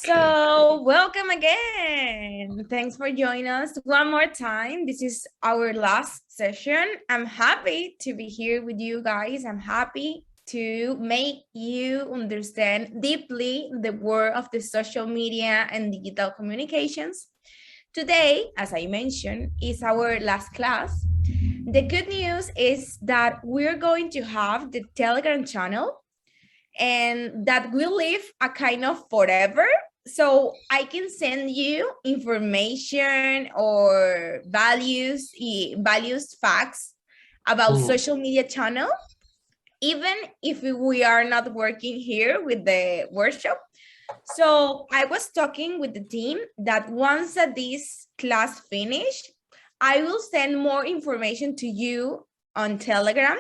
So welcome again. Thanks for joining us one more time. This is our last session. I'm happy to be here with you guys. I'm happy to make you understand deeply the world of the social media and digital communications. Today, as I mentioned, is our last class. The good news is that we're going to have the Telegram channel and that will live a kind of forever. So I can send you information or values facts about social media channel, even if we are not working here with the workshop. So I was talking with the team that once that this class finish, I will send more information to you on Telegram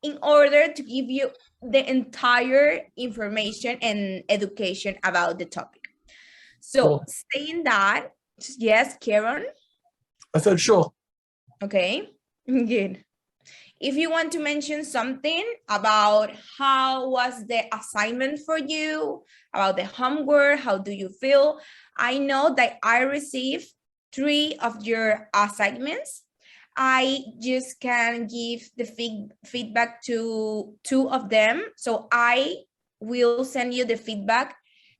in order to give you the entire information and education about the topic. So saying that, yes, Karen? I said, sure. Okay, good. If you want to mention something about how was the assignment for you, about the homework, how do you feel? I know that I received 3 of your assignments. I just can give the feedback to 2 of them. So I will send you the feedback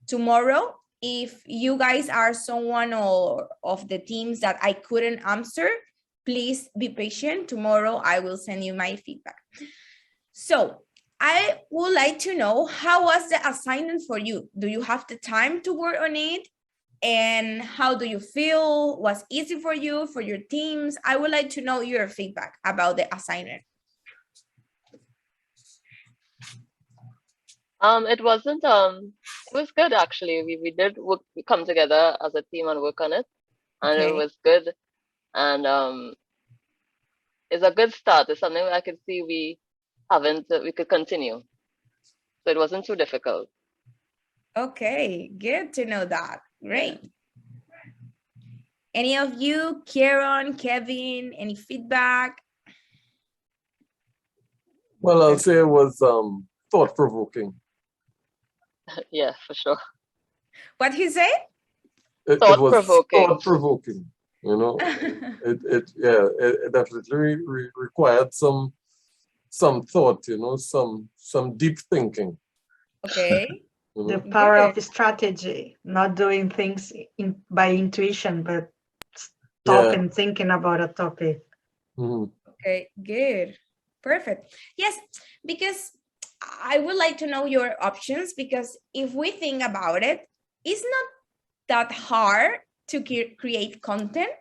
tomorrow. If you guys are someone or of the teams that I couldn't answer, please be patient. Tomorrow I will send you my feedback. So I would like to know, how was the assignment for you? Do you have the time to work on it? And how do you feel? Was easy for you, for your teams? I would like to know your feedback about the assignment. It wasn't, it was good actually. We did come together as a team and work on it, and Okay. it was good. And it's a good start. It's something I could see we could continue. So it wasn't too difficult. Okay, good to know that. Great. Any of you, Kieran, Kevin, any feedback? Well, I'll say it was thought-provoking. Yeah, for sure. What he said? It was thought-provoking. You know, it definitely required some thought. You know, some deep thinking. Okay. You know? The power of strategy, not doing things by intuition, but stop and thinking about a topic. Okay, good. Perfect. Yes, because I would like to know your options, because if we think about it, it's not that hard to create content.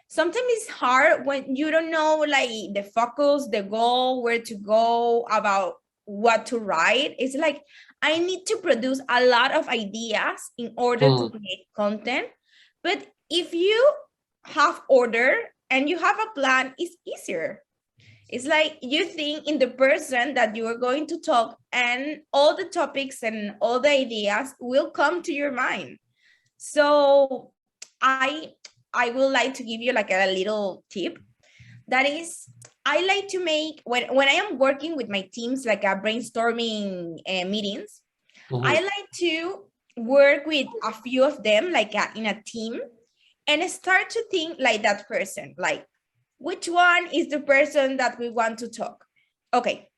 Sometimes it's hard when you don't know like the focus, the goal, where to go, about what to write. It's like, I need to produce a lot of ideas in order to create content. But if you have order and you have a plan, it's easier. It's like you think in the person that you are going to talk, and all the topics and all the ideas will come to your mind. So I would like to give you like a little tip. That is, I like to make, when I am working with my teams, like a brainstorming meetings, I like to work with a few of them, like in a team, and start to think like that person, like, which one is the person that we want to talk? Okay,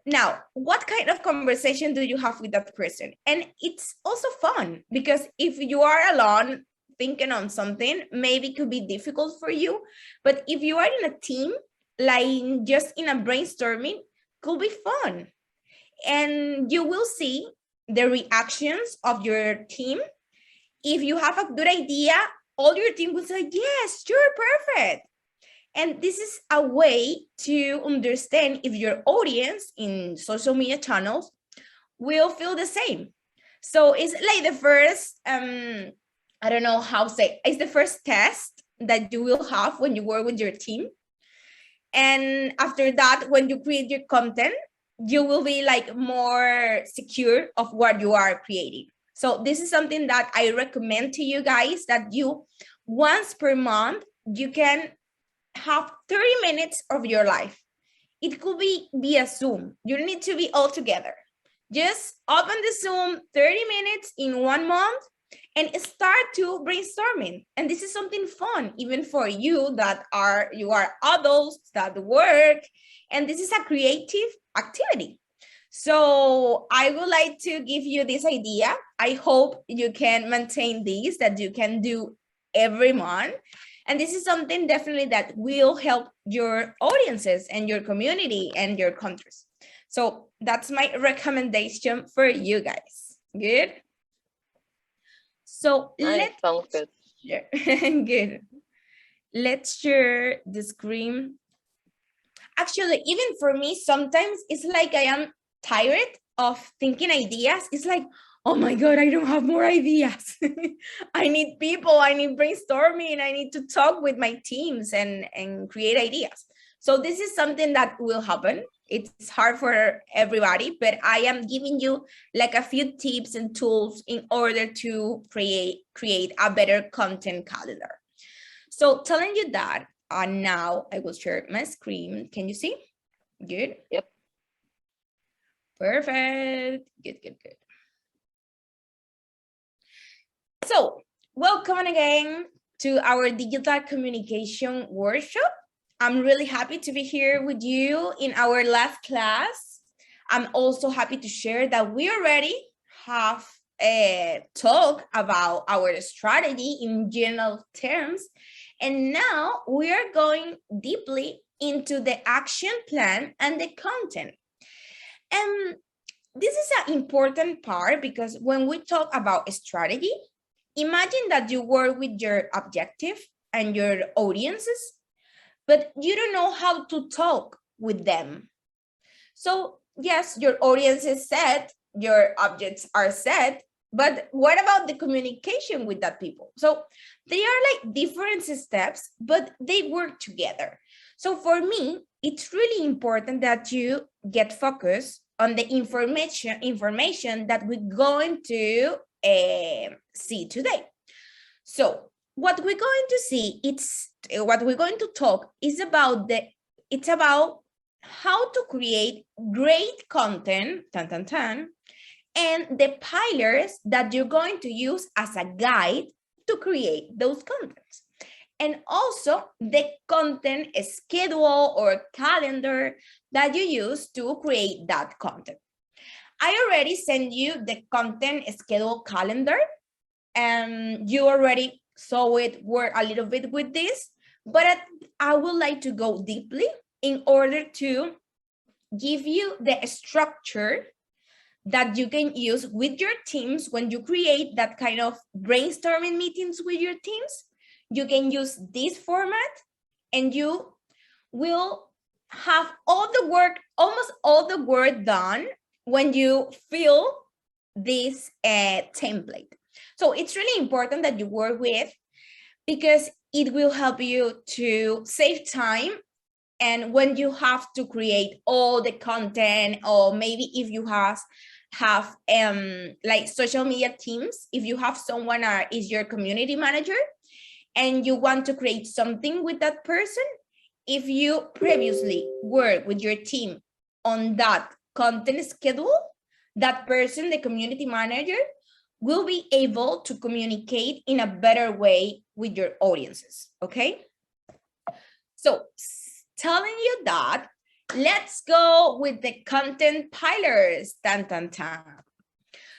now, what kind of conversation do you have with that person? And it's also fun, because if you are alone thinking on something, maybe it could be difficult for you. But if you are in a team, like just in a brainstorming, could be fun. And you will see the reactions of your team. If you have a good idea, all your team will say, yes, you're perfect. And this is a way to understand if your audience in social media channels will feel the same. So it's like the first, I don't know how to say, it's the first test that you will have when you work with your team. And after that, when you create your content, you will be like more secure of what you are creating. So this is something that I recommend to you guys, that you once per month, you can have 30 minutes of your life. It could be via Zoom. You don't need to be all together. Just open the Zoom 30 minutes in 1 month and start to brainstorming. And this is something fun, even for you that are adults that work, and this is a creative activity. So I would like to give you this idea. I hope you can maintain this, that you can do every month. And this is something definitely that will help your audiences and your community and your countries. So that's my recommendation for you guys. Good? So Nice, sounds good. good. Let's share the screen. Actually, even for me, sometimes it's like I am tired of thinking ideas. It's like, oh my God, I don't have more ideas. I need people, I need brainstorming, I need to talk with my teams and create ideas. So this is something that will happen. It's hard for everybody, but I am giving you like a few tips and tools in order to create a better content calendar. So telling you that, now I will share my screen. Can you see? Good. Yep. Perfect. Good. So welcome again to our digital communication workshop. I'm really happy to be here with you in our last class. I'm also happy to share that we already have a talk about our strategy in general terms. And now we are going deeply into the action plan and the content. And this is an important part because when we talk about strategy, imagine that you work with your objective and your audiences, but you don't know how to talk with them. So yes, your audience is set, your objects are set, but what about the communication with that people? So they are like different steps, but they work together. So for me, it's really important that you get focused on the information that we're going to see today. So what we're going to see, what we're going to talk is about how to create great content, and the pillars that you're going to use as a guide to create those contents. And also the content schedule or calendar that you use to create that content. I already sent you the content schedule calendar, and you already saw it work a little bit with this, but I would like to go deeply in order to give you the structure that you can use with your teams when you create that kind of brainstorming meetings with your teams. You can use this format and you will have all the work, almost all the work done when you fill this template. So it's really important that you work with, because it will help you to save time. And when you have to create all the content, or maybe if you have like social media teams, if you have someone is your community manager and you want to create something with that person, if you previously work with your team on that content schedule, that person, the community manager, will be able to communicate in a better way with your audiences, okay? So telling you that, let's go with the content pillars.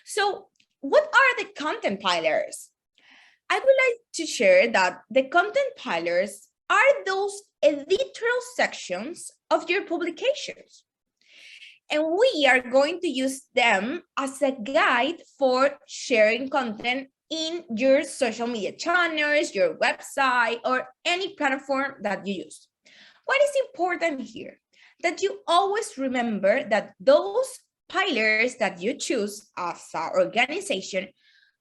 So what are the content pillars? I would like to share that the content pillars are those editorial sections of your publications. And we are going to use them as a guide for sharing content in your social media channels, your website, or any platform that you use. What is important here? That you always remember that those pillars that you choose as an organization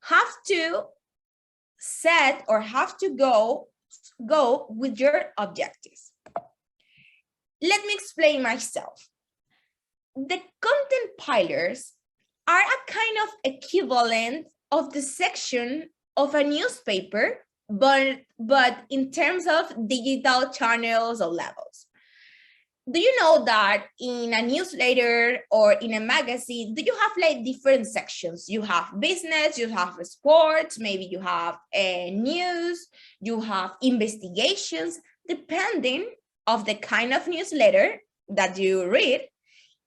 have to set or have to go with your objectives. Let me explain myself. The content pillars are a kind of equivalent of the section of a newspaper, but in terms of digital channels or levels. do you know that in a newsletter or in a magazine, do you have like different sections? You have business, you have sports, maybe you have news, you have investigations, depending of the kind of newsletter that you read,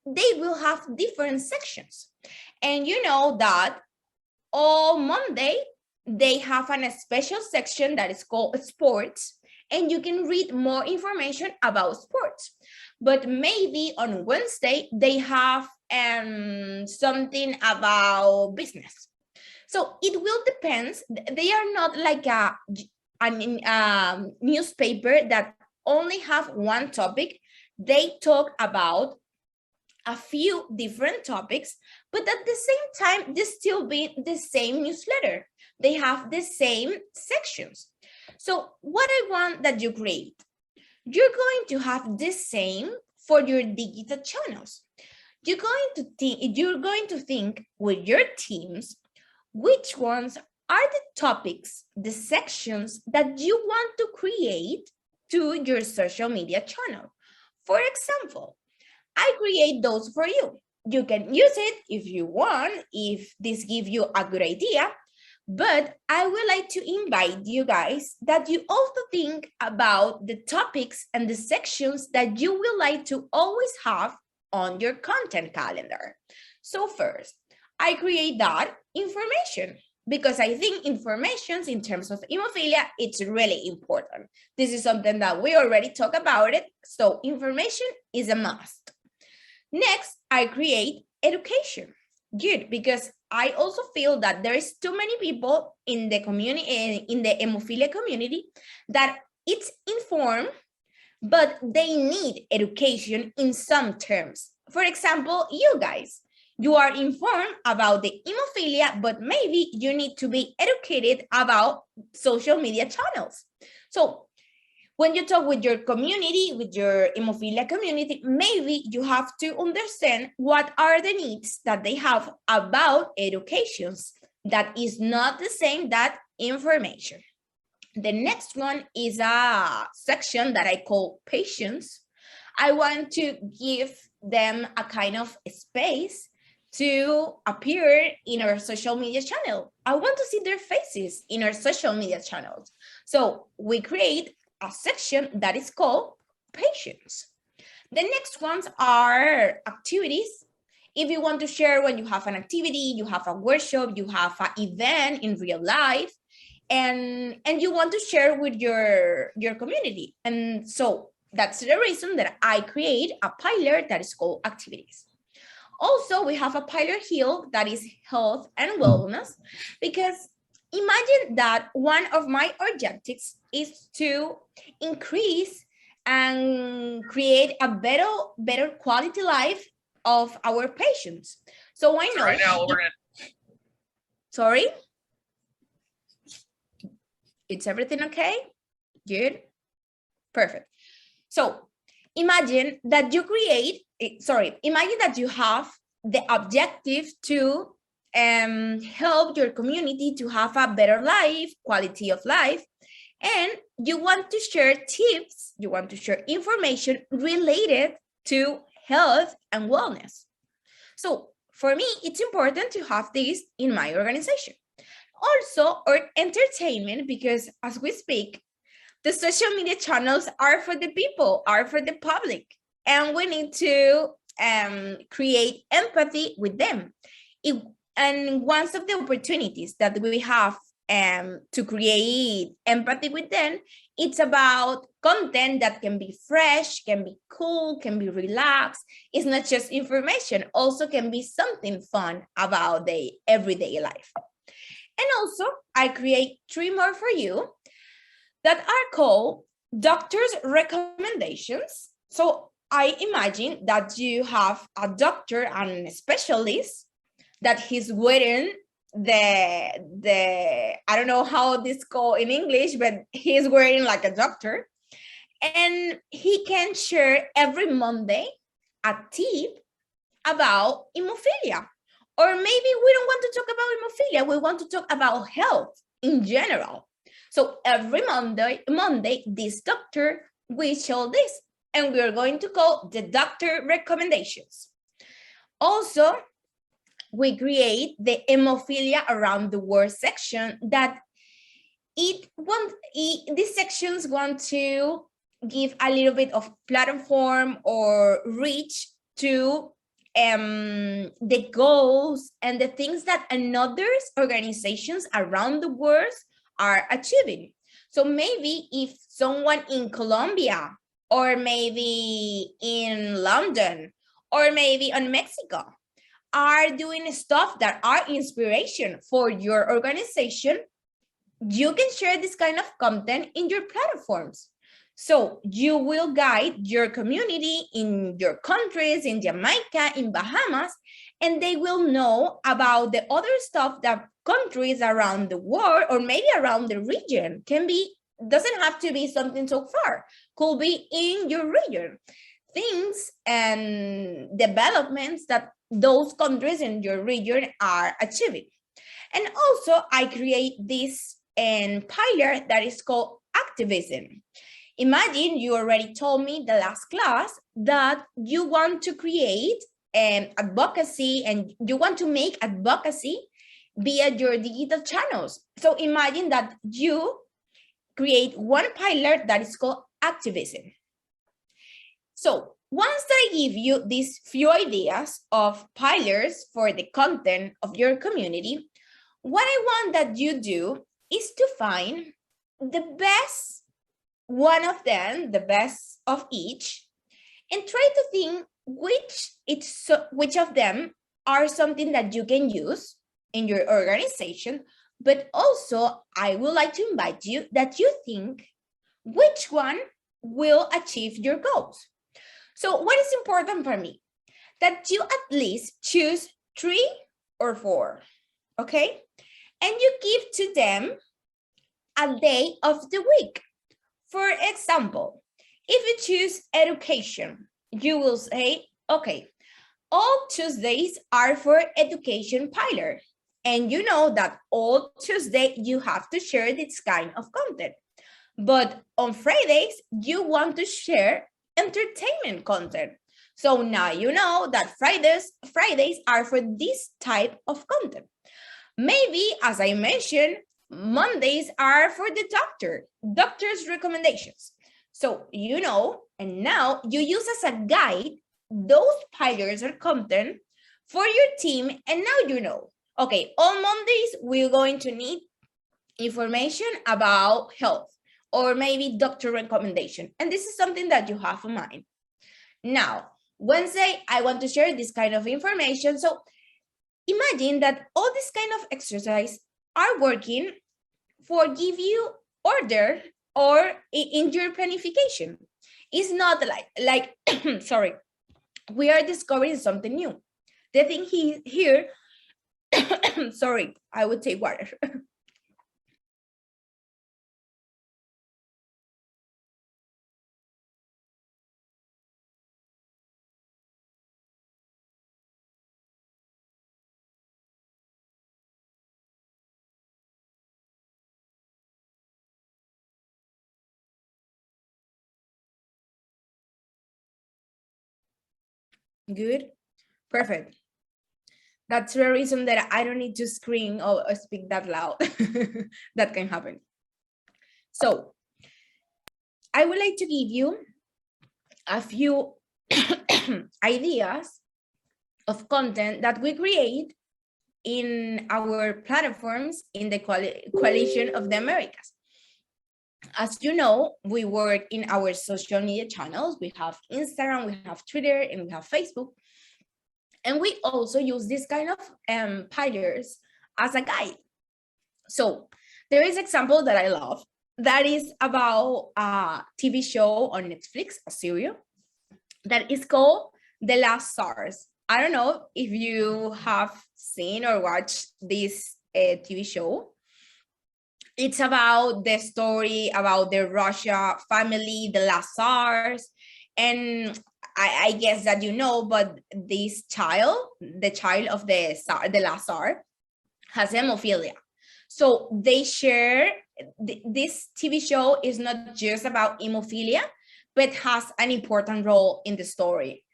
they will have different sections. And you know that on Monday, they have a special section that is called sports, and you can read more information about sports. But maybe on Wednesday, they have something about business. So it will depend. They are not like a newspaper that only have one topic. They talk about a few different topics, but at the same time, they still be the same newsletter. They have the same sections. So what I want that you create, you're going to have the same for your digital channels. You're going to think with your teams, which ones are the topics, the sections that you want to create to your social media channel. For example, I create those for you. You can use it if you want, if this gives you a good idea, but I would like to invite you guys that you also think about the topics and the sections that you would like to always have on your content calendar. So first, I create that information because I think information in terms of hemophilia, it's really important. This is something that we already talked about it. So information is a must. Next, I create education. Good, because I also feel that there is too many people in the community, in the hemophilia community, that it's informed, but they need education in some terms. For example, you guys, you are informed about the hemophilia, but maybe you need to be educated about social media channels. So when you talk with your community, with your hemophilia community, maybe you have to understand what are the needs that they have about educations that is not the same that information. The next one is a section that I call patience. I want to give them a kind of space to appear in our social media channel. I want to see their faces in our social media channels. So we create a section that is called patience. The next ones are activities. If you want to share when you have an activity, you have a workshop, you have an event in real life, and you want to share with your community. And so that's the reason that I create a pillar that is called activities. Also, we have a pillar here that is health and wellness, because imagine that one of my objectives is to increase and create a better quality life of our patients. So I know. Right now, sorry? It's everything okay? Good? Perfect. So imagine that you imagine that you have the objective to help your community to have a better life, quality of life, and you want to share tips, you want to share information related to health and wellness. So for me, it's important to have this in my organization. Also, our entertainment, because as we speak, the social media channels are for the people, are for the public, and we need to create empathy with them. And one of the opportunities that we have to create empathy with them, it's about content that can be fresh, can be cool, can be relaxed. It's not just information, also can be something fun about the everyday life. And also, I create 3 more for you that are called doctor's recommendations. So I imagine that you have a doctor and a specialist that he's wearing the I don't know how this called in English, but he's wearing like a doctor. And he can share every Monday a tip about hemophilia. Or maybe we don't want to talk about hemophilia, we want to talk about health in general. So every Monday, this doctor will show this. and we're going to call the doctor recommendations. Also, we create the hemophilia around the world section that these sections want to give a little bit of platform or reach to the goals and the things that others organizations around the world are achieving. So maybe if someone in Colombia, or maybe in London, or maybe in Mexico are doing stuff that are inspiration for your organization, you can share this kind of content in your platforms. So you will guide your community in your countries, in Jamaica, in Bahamas, and they will know about the other stuff that countries around the world or maybe around the region can be, doesn't have to be something so far, could be in your region. Things and developments that those countries in your region are achieving. And also I create this pillar that is called activism. Imagine you already told me the last class that you want to create advocacy and you want to make advocacy via your digital channels. So imagine that you create one pillar that is called activism. So once I give you these few ideas of pillars for the content of your community, what I want that you do is to find the best one of them, the best of each, and try to think which of them are something that you can use in your organization. But also, I would like to invite you that you think which one will achieve your goals. So what is important for me? That you at least choose 3 or 4, okay? And you give to them a day of the week. For example, if you choose education, you will say, okay, all Tuesdays are for education pillar. And you know that all Tuesday you have to share this kind of content. But on Fridays, you want to share entertainment content. So now you know that Fridays are for this type of content. Maybe, as I mentioned, Mondays are for the doctor's recommendations. So you know, and now you use as a guide those pillars of content for your team, and now you know, okay, on Mondays we're going to need information about health or maybe doctor recommendation, and this is something that you have in mind. Now, Wednesday, I want to share this kind of information. So imagine that all this kind of exercise are working for give you order or in your planification. It's not like sorry, we are discovering something new. The thing here, sorry, I would take water. Good, perfect. That's the reason that I don't need to scream or speak that loud. That can happen. So I would like to give you a few ideas of content that we create in our platforms in the Coalition of the Americas. As you know, we work in our social media channels. We have Instagram, we have Twitter, and we have Facebook. And we also use this kind of pillars as a guide. So there is an example that I love that is about a TV show on Netflix, a series that is called The Last SARS. I don't know if you have seen or watched this TV show. It's about the story about the Russia family, the last SARS, and I guess that you know, but this child, the child of the last SAR, has hemophilia. So they share, this TV show is not just about hemophilia, but has an important role in the story.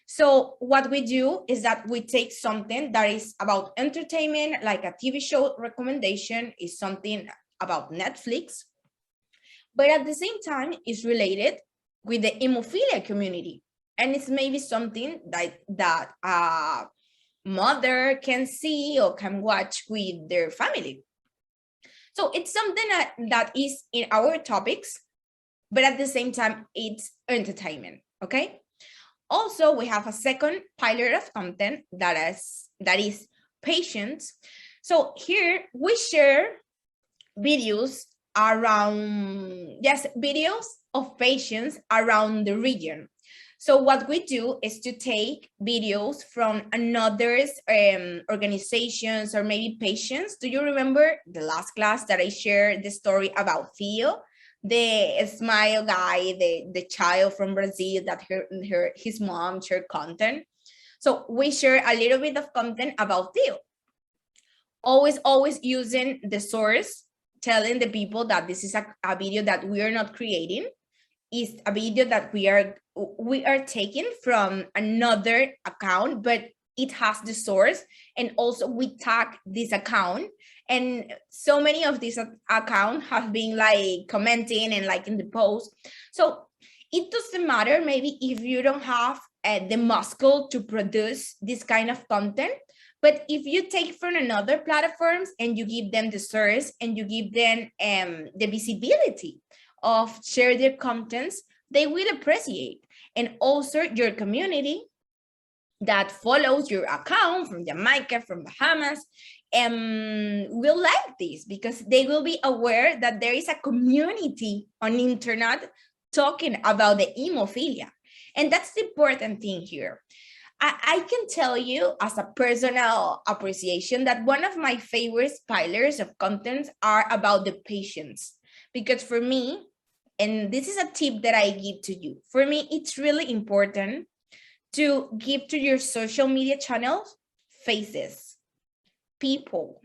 So what we do is that we take something that is about entertainment, like a TV show recommendation is something about Netflix, but at the same time is related with the hemophilia community. And it's maybe something that a mother can see or can watch with their family. So it's something that is in our topics, but at the same time, it's entertainment, okay? Also, we have a second pillar of content that is patience. So here we share videos around, yes, videos of patients around the region. So what we do is to take videos from another's organizations or maybe patients. Do you remember the last class that I shared the story about Theo, the smile guy, the child from Brazil that his mom shared content? So we share a little bit of content about Theo. Always using the source, telling the people that this is a video that we are not creating, is a video that we are taking from another account, but it has the source, and also we tag this account, and so many of these accounts have been like commenting and liking the post. So it doesn't matter maybe if you don't have the muscle to produce this kind of content, but if you take from another platforms and you give them the source and you give them the visibility of share their contents, they will appreciate. And also your community that follows your account from Jamaica, from Bahamas, will like this because they will be aware that there is a community on the internet talking about the hemophilia. And that's the important thing here. I can tell you as a personal appreciation that one of my favorite pillars of content are about the patients. Because for me, and this is a tip that I give to you, for me, it's really important to give to your social media channels faces, people.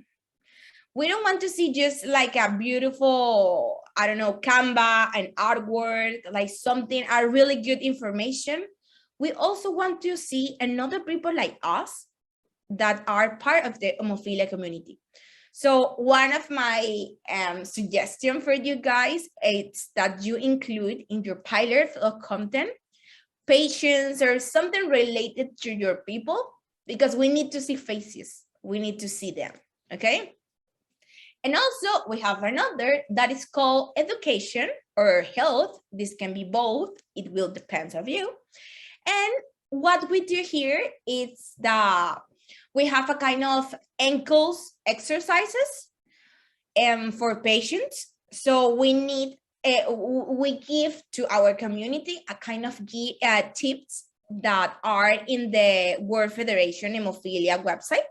We don't want to see just like a beautiful, I don't know, Canva, an artwork, like something, a really good information. We also want to see another people like us that are part of the hemophilia community. So one of my suggestions for you guys is that you include in your pilot of content patients or something related to your people, because we need to see faces. We need to see them, okay? And also we have another that is called education or health. This can be both. It will depend on you. And what we do here is that we have a kind of ankles exercises for patients. So we need, we give to our community a kind of tips that are in the World Federation Hemophilia website.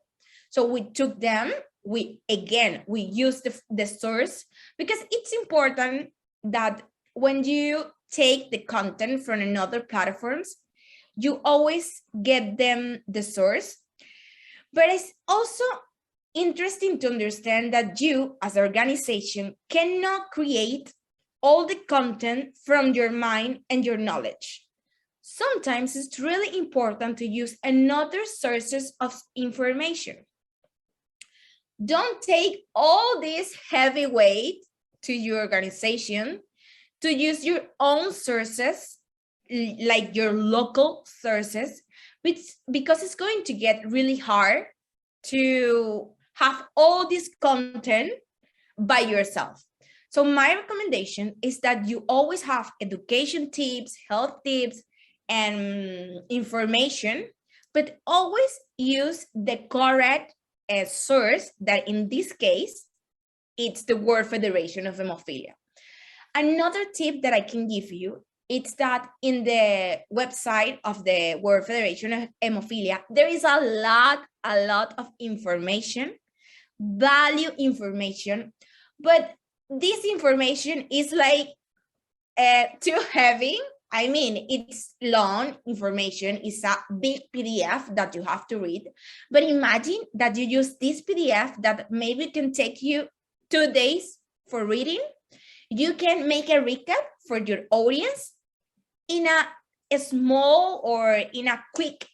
So we took them, we use the source, because it's important that when you take the content from another platforms, you always get them the source. But it's also interesting to understand that you as an organization cannot create all the content from your mind and your knowledge. Sometimes it's really important to use another sources of information. Don't take all this heavy weight to your organization to use your own sources, like your local sources, because it's going to get really hard to have all this content by yourself. So my recommendation is that you always have education tips, health tips, and information, but always use the correct source, that in this case, it's the World Federation of Hemophilia. Another tip that I can give you, it's that in the website of the World Federation of Hemophilia, there is a lot of information, value information, but this information is like too heavy. I mean, it's long information, it's a big PDF that you have to read, but imagine that you use this PDF that maybe can take you 2 days for reading. You can make a recap for your audience in a small or in a quick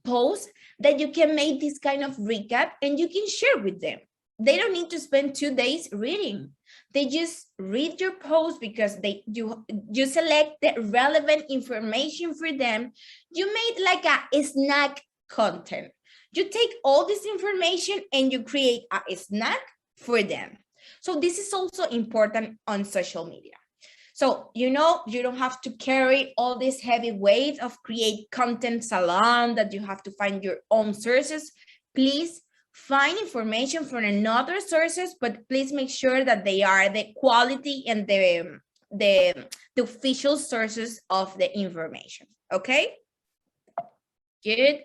post that you can make this kind of recap and you can share with them. They don't need to spend 2 days reading. They just read your post because you select the relevant information for them. You made like a snack content. You take all this information and you create a snack for them. So this is also important on social media. So, you don't have to carry all this heavy weight of create content alone, that you have to find your own sources. Please find information from another sources, but please make sure that they are the quality and the official sources of the information. Okay? Good.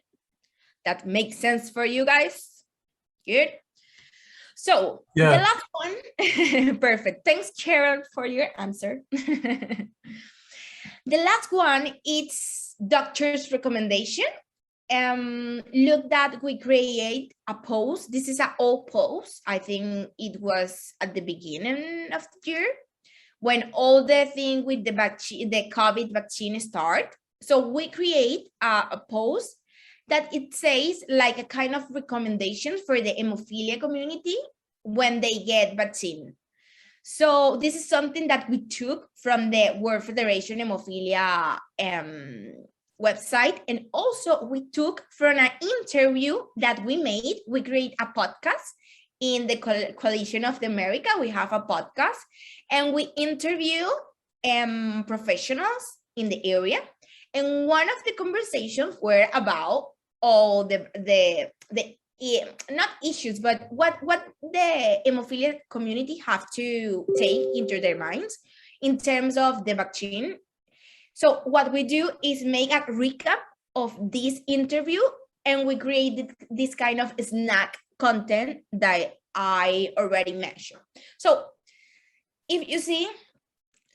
That makes sense for you guys? Good. So Yeah. the last one, perfect. Thanks, Cheryl, for your answer. The last one is doctor's recommendation. Look that we create a post. This is an old post. I think it was at the beginning of the year when all the thing with the COVID vaccine start. So we create a post that it says like a kind of recommendation for the hemophilia community when they get vaccine. So this is something that we took from the World Federation Hemophilia website. And also we took from an interview that we made. We create a podcast in the Coalition of the America. We have a podcast and we interview professionals in the area. And one of the conversations were about all the not issues, but what the hemophilia community have to take into their minds in terms of the vaccine. So what we do is make a recap of this interview, and we create this kind of snack content that I already mentioned. So if you see,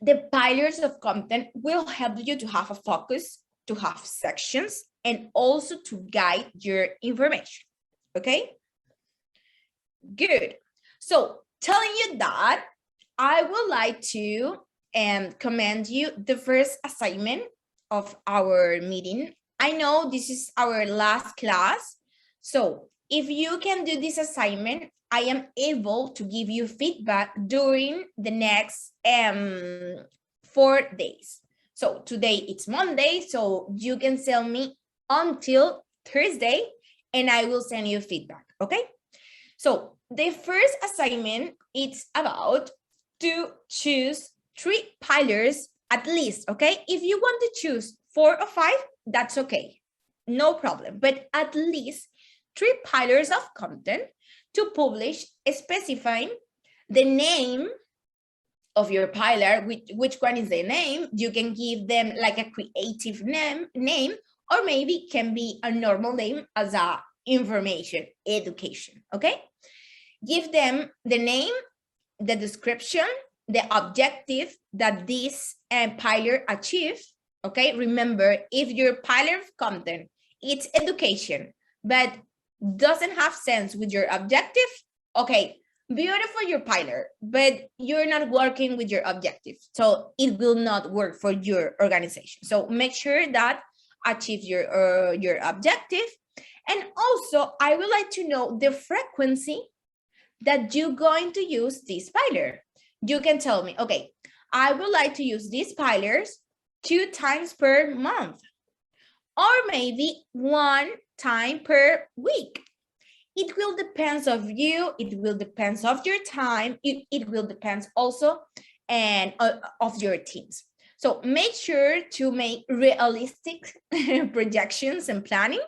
the pillars of content will help you to have a focus, to have sections, and also to guide your information. Okay, good. So telling you that, I would like to commend you the first assignment of our meeting. I know this is our last class, so if you can do this assignment, I am able to give you feedback during the next 4 days. So today it's Monday, so you can send me until Thursday and I will send you feedback, okay? So the first assignment, it's about to choose 3 pillars at least, okay? If you want to choose 4 or 5, that's okay, no problem. But at least 3 pillars of content to publish, specifying the name of your pillar, which one is the name. You can give them like a creative name, or maybe can be a normal name as a information, education, okay? Give them the name, the description, the objective that this pillar achieves, okay? Remember, if your pillar of content, it's education, but doesn't have sense with your objective, okay, beautiful your pillar, but you're not working with your objective, so it will not work for your organization. So make sure that achieve your objective. And also, I would like to know the frequency that you're going to use this pillar. You can tell me, okay, I would like to use these pillars 2 times per month, or maybe 1 time per week. It will depend of you, it will depend of your time, it will depend also of your teams. So make sure to make realistic projections and planning,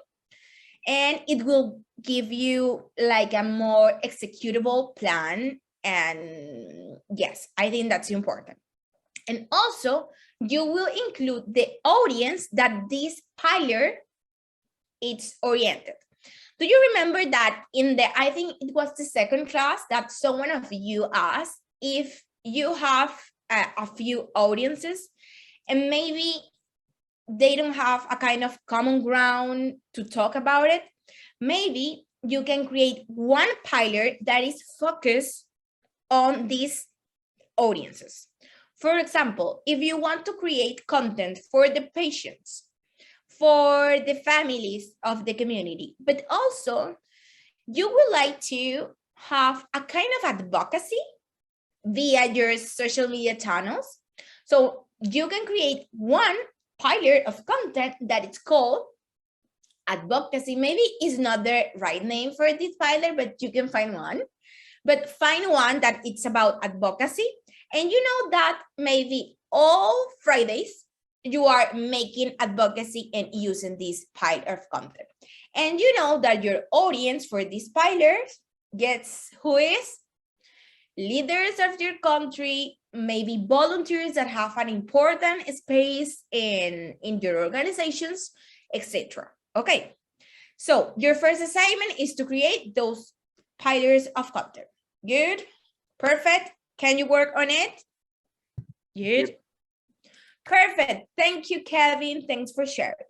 and it will give you like a more executable plan. And yes, I think that's important. And also, you will include the audience that this pillar is oriented. Do you remember that in the, I think it was the second class, that someone of you asked if you have a few audiences and maybe they don't have a kind of common ground to talk about it? Maybe you can create 1 pillar that is focused on these audiences. For example, if you want to create content for the patients, for the families of the community, but also you would like to have a kind of advocacy via your social media channels. So you can create one pillar of content that it's called advocacy. Maybe is not the right name for this pillar, but you can find one. But find one that it's about advocacy. And you know that maybe all Fridays you are making advocacy and using this pile of content. And you know that your audience for these pillars gets who is? Leaders of your country, maybe volunteers that have an important space in your organizations, etc. Okay, so your first assignment is to create those pillars of content. Good, perfect. Can you work on it? Good. Yep. Perfect. Thank you, Kevin. Thanks for sharing.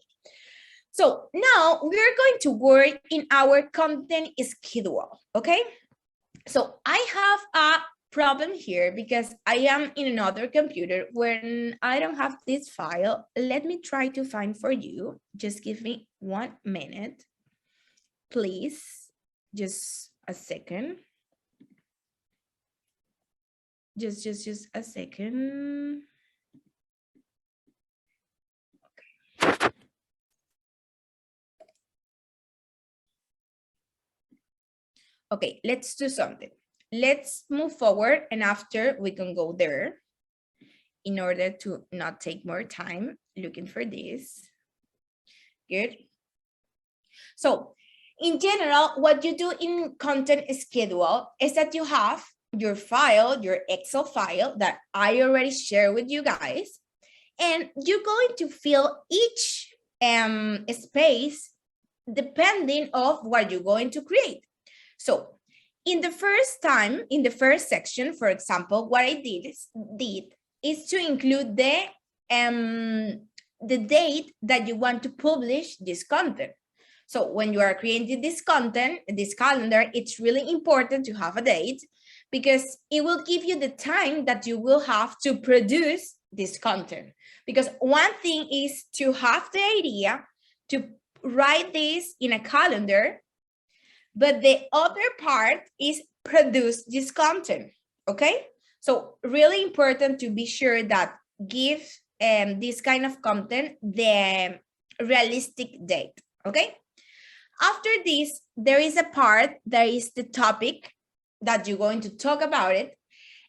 So now we're going to work in our content schedule, okay? So I have a problem here because I am in another computer when I don't have this file. Let me try to find for you. Just give me 1 minute, please. Just a second. Just a second. Okay. Okay, let's do something. Let's move forward and after we can go there in order to not take more time looking for this. Good. So in general, what you do in content schedule is that you have your file, your Excel file that I already shared with you guys, and you're going to fill each space depending of what you're going to create. So in the first section, for example, what I did is to include the date that you want to publish this content. So when you are creating this content, this calendar, it's really important to have a date because it will give you the time that you will have to produce this content. Because one thing is to have the idea to write this in a calendar, but the other part is produce this content, okay? So really important to be sure that give this kind of content the realistic date, okay? After this, there is a part that is the topic that you're going to talk about it.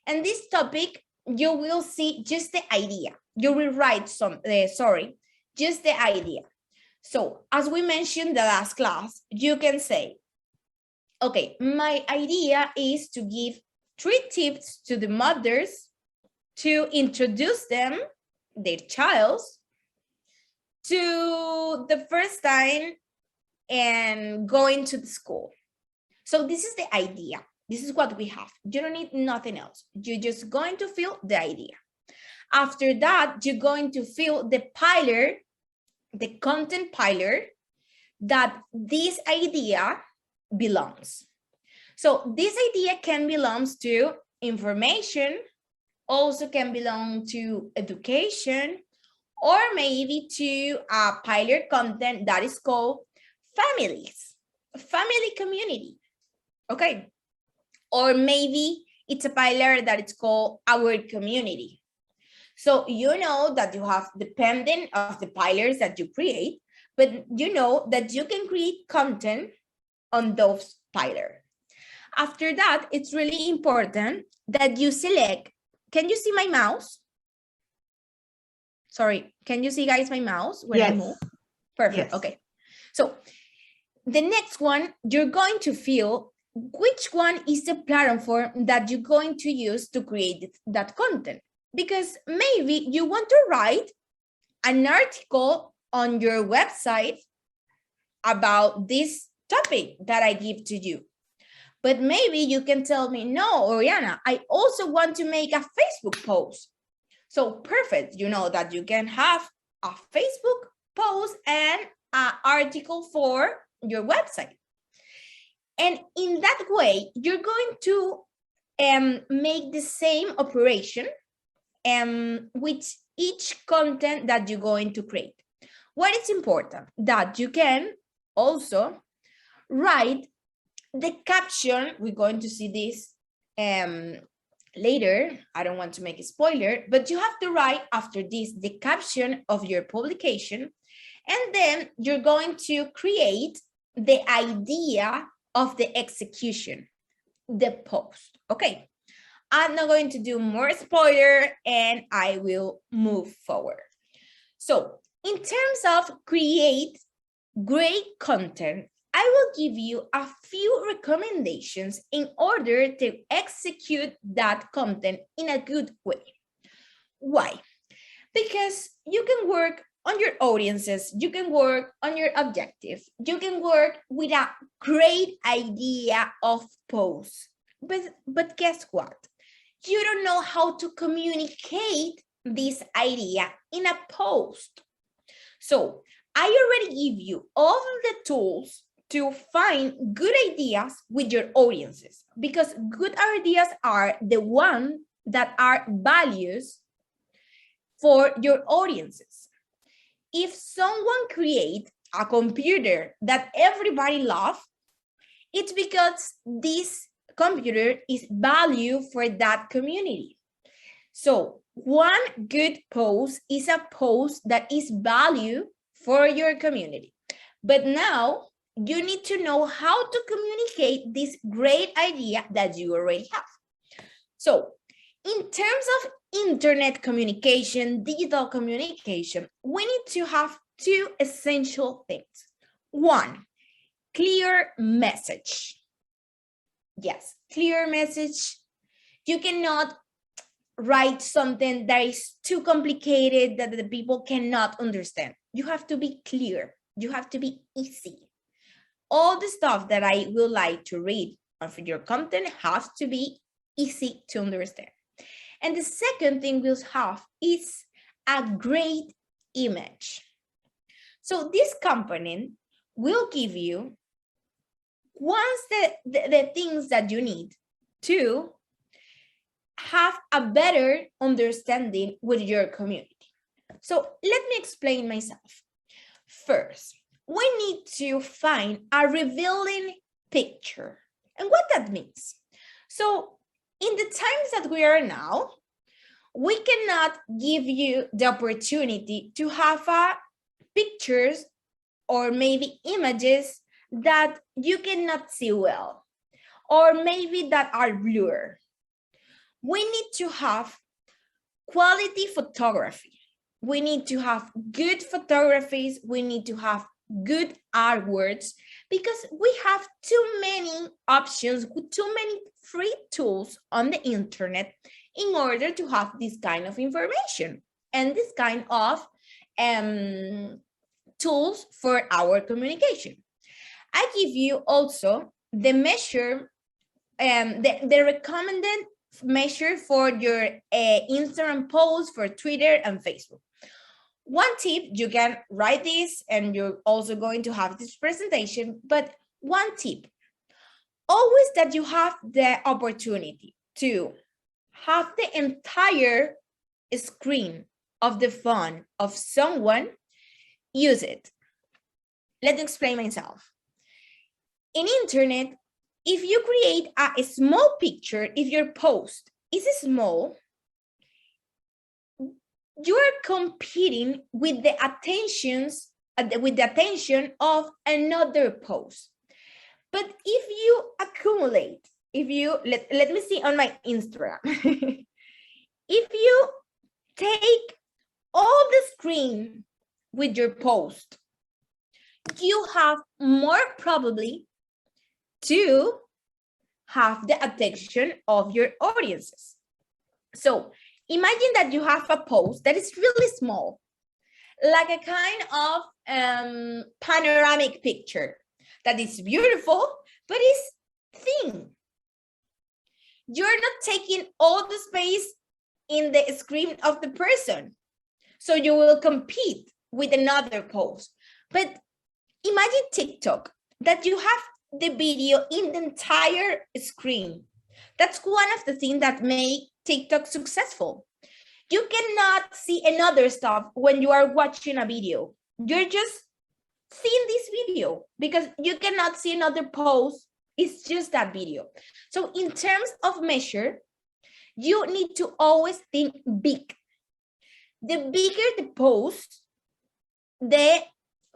And this topic, you will see just the idea. You will write just the idea. So as we mentioned the last class, you can say, okay, my idea is to give 3 tips to the mothers to introduce them, their child, to the first time and going to the school. So this is the idea. This is what we have. You don't need nothing else. You're just going to fill the idea. After that, you're going to fill the pillar, the content pillar that this idea belongs. So this idea can belong to information, also can belong to education, or maybe to a pillar content that is called families, family community, okay? Or maybe it's a pillar that it's called our community. So you know that you have, depending of the pillars that you create, but you know that you can create content on those pillars. After that, it's really important that you select, can you see my mouse? Sorry, can you see guys my mouse when I move? Perfect, yes. Okay. So the next one, you're going to fill which one is the platform that you're going to use to create that content. Because maybe you want to write an article on your website about this topic that I give to you. But maybe you can tell me, no, Oriana, I also want to make a Facebook post. So perfect, you know that you can have a Facebook post and an article for your website. And in that way, you're going to make the same operation with each content that you're going to create. What is important? That you can also write the caption. We're going to see this later. I don't want to make a spoiler, but you have to write after this the caption of your publication, and then you're going to create the idea of the execution, the post. Okay, I'm not going to do more spoiler and I will move forward. So in terms of create great content, I will give you a few recommendations in order to execute that content in a good way. Why? Because you can work on your audiences, you can work on your objective, you can work with a great idea of post, but guess what? You don't know how to communicate this idea in a post. So I already give you all the tools to find good ideas with your audiences, because good ideas are the ones that are values for your audiences. If someone creates a computer that everybody loves, it's because this computer is value for that community. So one good post is a post that is value for your community. But now you need to know how to communicate this great idea that you already have. So in terms of internet communication, digital communication, we need to have two essential things. One, clear message. Yes, clear message. You cannot write something that is too complicated that the people cannot understand. You have to be clear. You have to be easy. All the stuff that I would like to read for your content has to be easy to understand. And the second thing we'll have is a great image. So this component will give you once the things that you need to have a better understanding with your community. So let me explain myself. First, we need to find a revealing picture. And what that means. So in the times that we are now, we cannot give you the opportunity to have pictures or maybe images that you cannot see well, or maybe that are blurred. We need to have quality photography. We need to have good photographies. We need to have good artworks, because we have too many options, too many free tools on the internet in order to have this kind of information and this kind of tools for our communication. I give you also the measure, the recommended measure for your Instagram post, for Twitter and Facebook. One tip, you can write this and you're also going to have this presentation, but one tip, always that you have the opportunity to have the entire screen of the phone of someone, use it. Let me explain myself. In internet, if you create a small picture, if your post is small, you are competing with the attention of another post. But if you accumulate, let me see on my Instagram, if you take all the screen with your post, you have more probably to have the attention of your audiences. So imagine that you have a post that is really small, like a kind of panoramic picture that is beautiful, but is thin. You're not taking all the space in the screen of the person, so you will compete with another post. But imagine TikTok, that you have the video in the entire screen. That's one of the things that make TikTok successful. You cannot see another stuff when you are watching a video. You're just seeing this video because you cannot see another post. It's just that video. So in terms of measure, you need to always think big. The bigger the post, the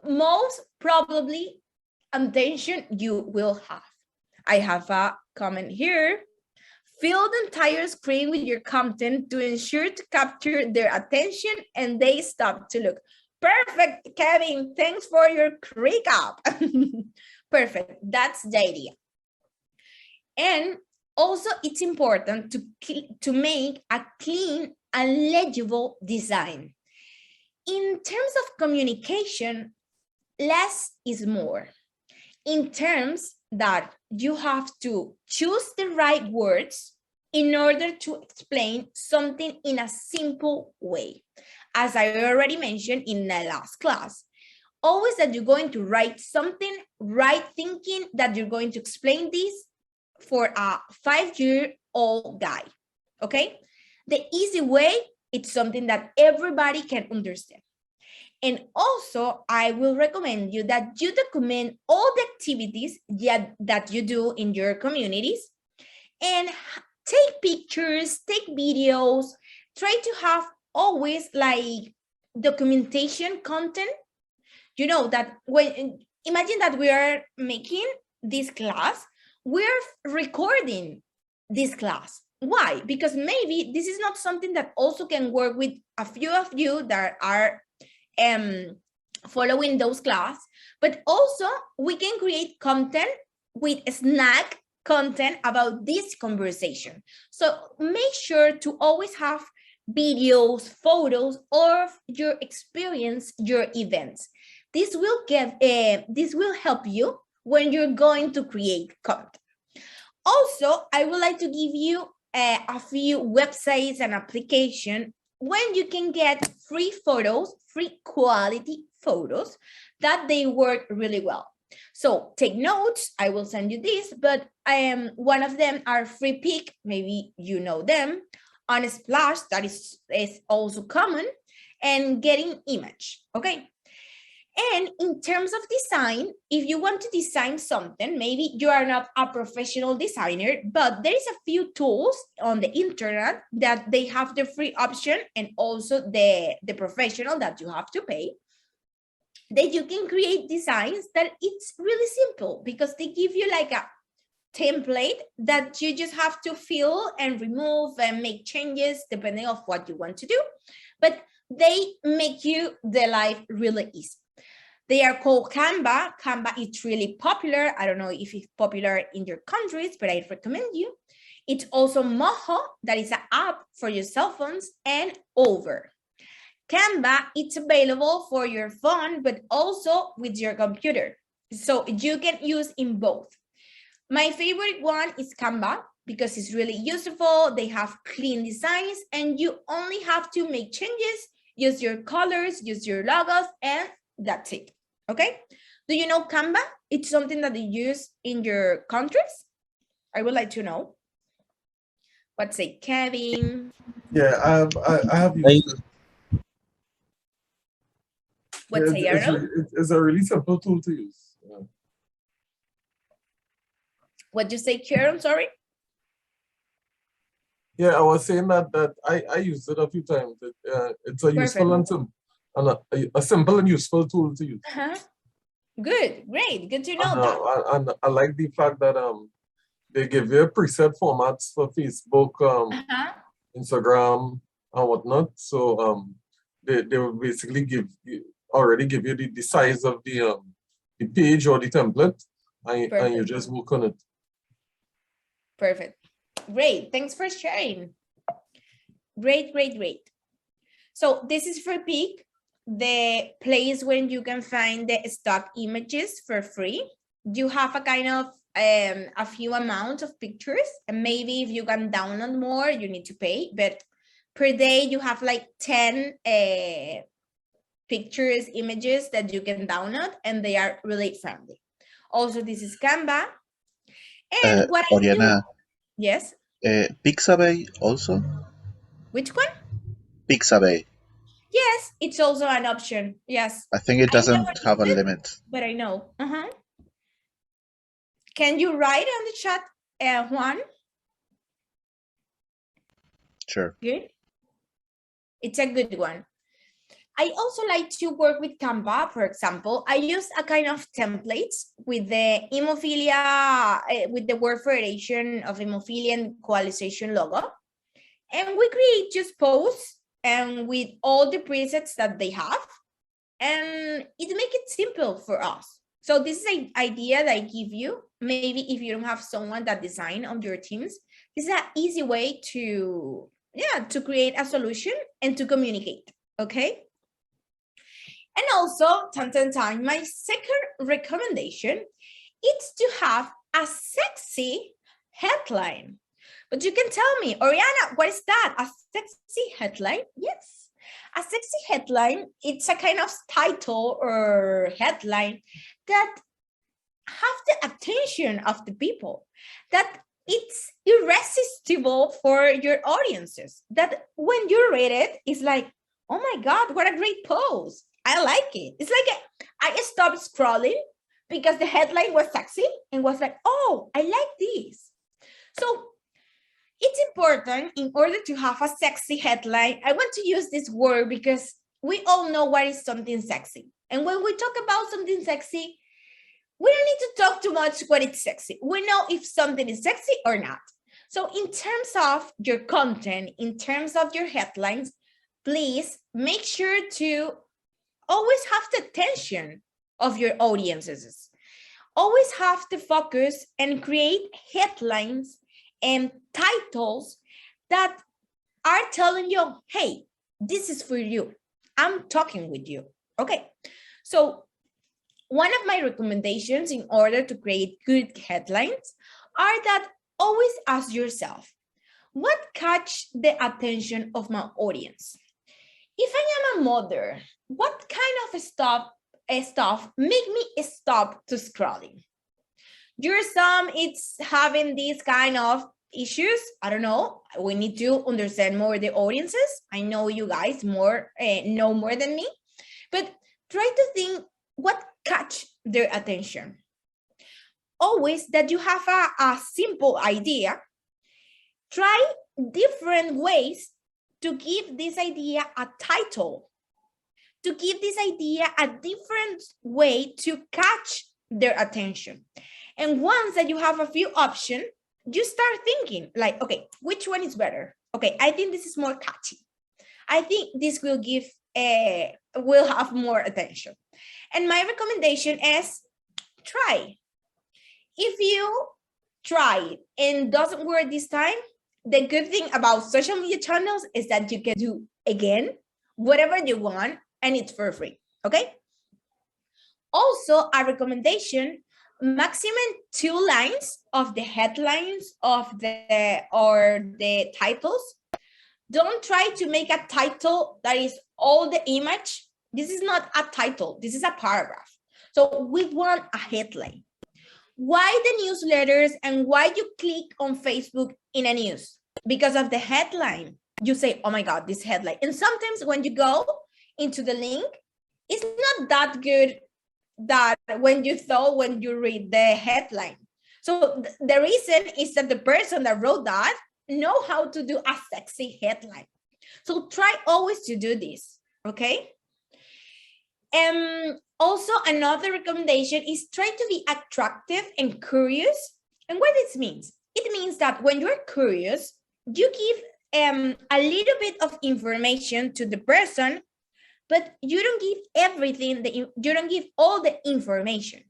most probably attention you will have. I have a comment here. Fill the entire screen with your content to ensure to capture their attention and they stop to look. Perfect, Kevin. Thanks for your recap. Perfect. That's the idea. And also, it's important to make a clean and legible design. In terms of communication, less is more. In terms that you have to choose the right words in order to explain something in a simple way. As I already mentioned in the last class, always that you're going to write something, right thinking that you're going to explain this for a 5-year-old guy, okay? The easy way, it's something that everybody can understand. And also, I will recommend you that you document all the activities that you do in your communities and take pictures, take videos, try to have always like documentation content. You know that when, imagine that we are making this class, we're recording this class. Why? Because maybe this is not something that also can work with a few of you that are following those class, but also we can create content with snack content about this conversation. So make sure to always have videos, photos of your experience, your events. This will help you when you're going to create content. Also, I would like to give you a few websites and applications when you can get free photos, free quality photos that they work really well. So take notes, I will send you this, but one of them are Free Pick, maybe you know them, Unsplash, that is also common, and Getting Image, okay? And in terms of design, if you want to design something, maybe you are not a professional designer, but there is a few tools on the internet that they have the free option and also the professional that you have to pay, that you can create designs that it's really simple because they give you like a template that you just have to fill and remove and make changes depending on what you want to do. But they make you the life really easy. They are called Canva. Canva is really popular. I don't know if it's popular in your countries, but I recommend you. It's also Mojo, that is an app for your cell phones, and Over. Canva, it's available for your phone, but also with your computer. So you can use in both. My favorite one is Canva because it's really useful. They have clean designs and you only have to make changes, use your colors, use your logos, and that's it. Okay, do you know Canva? It's something that you use in your countries. I would like to know. What say, Kevin? Yeah, I have used it. What Yeah, say, Arnold? it's a really simple tool to use. Yeah. What you say, Karen? Sorry. Yeah, I was saying that I used it a few times. It's a useful and a simple and useful tool to use. Good, great, good to know that. And I like the fact that they give you preset formats for Facebook, Instagram, and whatnot. So they will basically already give you the size of the page or the template, and you just work on it. Perfect. Great. Thanks for sharing. Great, great, great. So this is Free Pick, the place where you can find the stock images for free. You have a kind of a few amount of pictures, and maybe if you can download more, you need to pay. But per day, you have like 10 pictures, images that you can download, and they are really friendly. Also, this is Canva. And what Oriana, I do, yes. Pixabay also? Which one? Pixabay. Yes, it's also an option. Yes. I think it I never doesn't have a used it, limit. but I know. Can you write on the chat, Juan? Sure. Good. It's a good one. I also like to work with Canva, for example. I use a kind of templates with the hemophilia, with the word federation of hemophilia and coalition logo. And we create just posts and with all the presets that they have. And it makes it simple for us. So this is an idea that I give you. Maybe if you don't have someone that design on your teams, this is an easy way to create a solution and to communicate, okay? And also, my second recommendation is to have a sexy headline. But you can tell me, Oriana, what is that? A sexy headline? Yes. A sexy headline, it's a kind of title or headline that have the attention of the people, that it's irresistible for your audiences, that when you read it, it's like, oh my God, what a great post. I like it. It's like I stopped scrolling because the headline was sexy and was like, oh, I like this. So it's important in order to have a sexy headline. I want to use this word because we all know what is something sexy. And when we talk about something sexy, we don't need to talk too much what it's sexy. We know if something is sexy or not. So in terms of your content, in terms of your headlines, please make sure to always have the attention of your audiences. Always have the focus and create headlines and titles that are telling you, hey, this is for you. I'm talking with you. Okay. So one of my recommendations in order to create good headlines are that always ask yourself, what catch the attention of my audience? If I am a mother, what kind of stuff make me stop to scrolling? Your son is having these kind of issues. I don't know. We need to understand more the audiences. I know you guys know more than me, but try to think what catch their attention. Always that you have a simple idea. Try different ways to give this idea a title, to give this idea a different way to catch their attention. And once that you have a few options, you start thinking like, okay, which one is better? Okay, I think this is more catchy. I think this will have more attention. And my recommendation is try. If you try and doesn't work this time, the good thing about social media channels is that you can do again whatever you want and it's for free, okay? Also, a recommendation, maximum 2 lines of the headlines of the titles. Don't try to make a title that is all the image. This is not a title, this is a paragraph. So we want a headline. Why the newsletters and why you click on Facebook in a news? Because of the headline. You say, oh my God, this headline. And sometimes when you go into the link, it's not that good that when you read the headline. So the reason is that the person that wrote that know how to do a sexy headline. So try always to do this, okay? Also, another recommendation is try to be attractive and curious. And what this means? It means that when you're curious, you give a little bit of information to the person, but you don't give everything, you don't give all the information.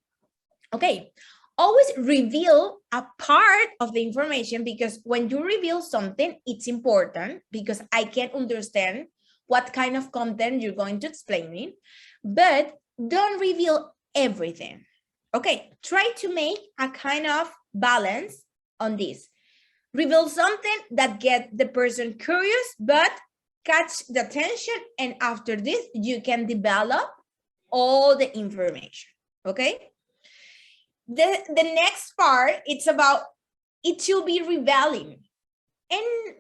Okay, always reveal a part of the information, because when you reveal something, it's important because I can understand what kind of content you're going to explain me, but don't reveal everything. Okay, try to make a kind of balance on this. Reveal something that get the person curious, but catch the attention, and after this, you can develop all the information, okay? The next part, it's about, it should be revealing. And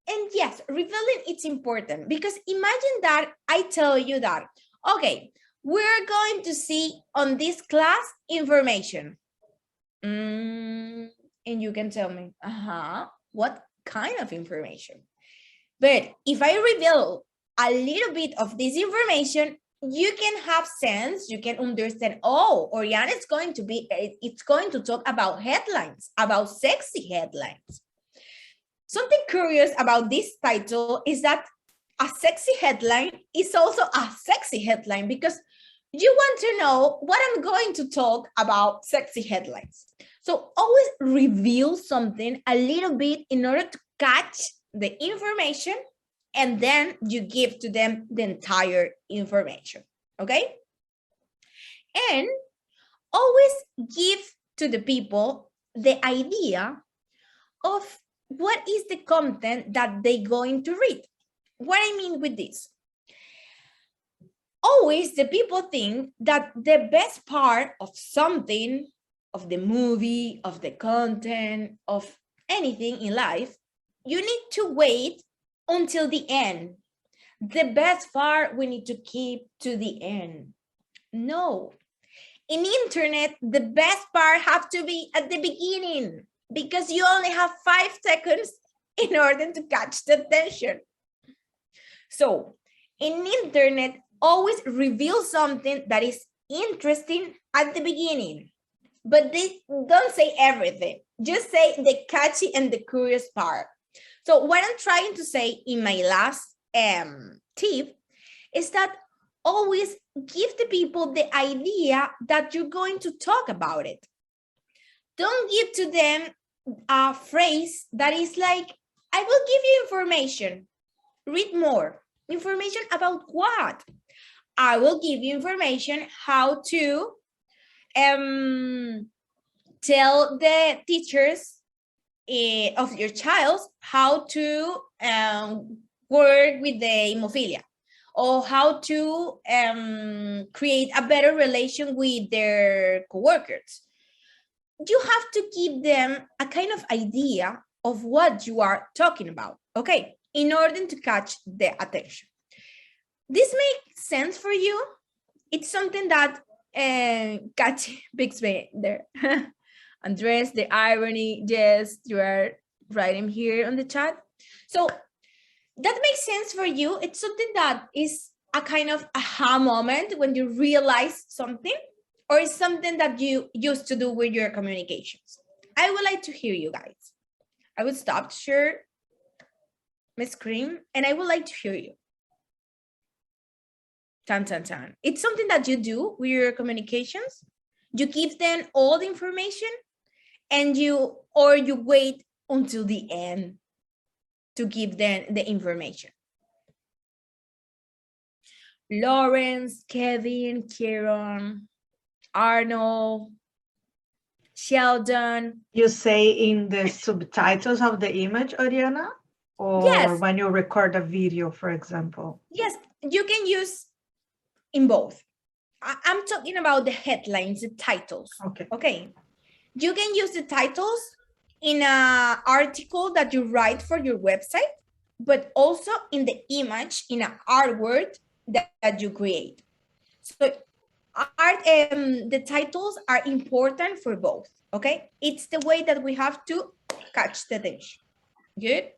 And yes, revealing it's important because imagine that I tell you that, okay, we're going to see on this class information. And you can tell me, what kind of information? But if I reveal a little bit of this information, you can have sense, you can understand, oh, Oriana is going to be, it's going to talk about headlines, about sexy headlines. Something curious about this title is that a sexy headline is also a sexy headline because you want to know what I'm going to talk about sexy headlines. So always reveal something a little bit in order to catch the information, and then you give to them the entire information, okay? And always give to the people the idea of what is the content that they're going to read. What I mean with this, always the people think that the best part of something, of the movie, of the content, of anything in life, you need to wait until the end. The best part we need to keep to the end. No. In internet, the best part have to be at the beginning because you only have 5 seconds in order to catch the attention. So in internet, always reveal something that is interesting at the beginning, but they don't say everything. Just say the catchy and the curious part. So what I'm trying to say in my last tip is that always give the people the idea that you're going to talk about it. Don't give to them a phrase that is like, I will give you information. Read more. Information about what? I will give you information how to tell the teachers of your child how to work with the hemophilia, or how to create a better relation with their coworkers. You have to give them a kind of idea of what you are talking about, okay, in order to catch the attention. This makes sense for you? It's something that catch picks me there. Andres, the irony, yes, you are writing here on the chat. So that makes sense for you. It's something that is a kind of aha moment when you realize something, or is something that you used to do with your communications. I would like to hear you guys. I will stop to share my screen and I would like to hear you. Tan, tan, tan. It's something that you do with your communications. You give them all the information and you wait until the end to give them the information. Lawrence, Kevin, Kieran, Arnold, Sheldon. You say in the subtitles of the image, Oriana? Or yes, when you record a video, for example? Yes, you can use in both. I'm talking about the headlines, the titles. Okay. Okay. You can use the titles in an article that you write for your website, but also in the image, in an artwork that you create. So the titles are important for both, okay? It's the way that we have to catch the attention. Good?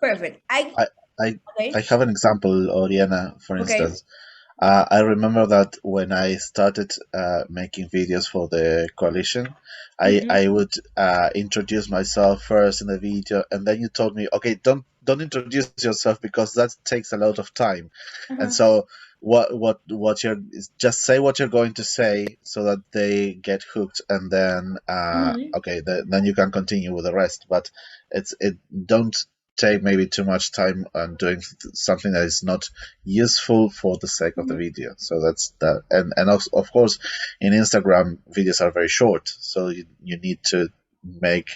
Perfect. I Okay. have an example, Oriana, for Okay. instance. I remember that when I started making videos for the Coalition, I would introduce myself first in the video, and then you told me, okay, don't introduce yourself because that takes a lot of time. And so what you're just say what you're going to say so that they get hooked, and then okay, then you can continue with the rest. But it don't take maybe too much time on doing something that is not useful for the sake of the video. So that's that. And of course, in Instagram, videos are very short, so you need to make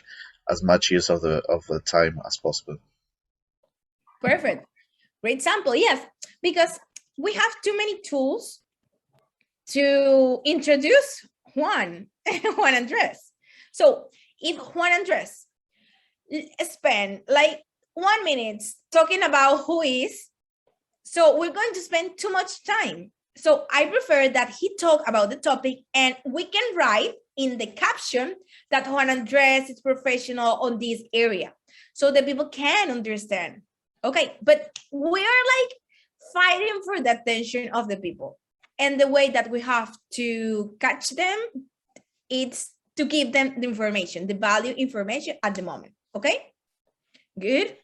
as much use of the time as possible. Perfect. Great sample. Yes, because we have too many tools to introduce Juan Andres. So if Juan Andres spend like 1 minute talking about who is, so we're going to spend too much time. So I prefer that he talk about the topic and we can write in the caption that Juan Andres is professional on this area so that people can understand. Okay, but we are like fighting for the attention of the people. And the way that we have to catch them, it's to give them the information, the value information at the moment. Okay, good,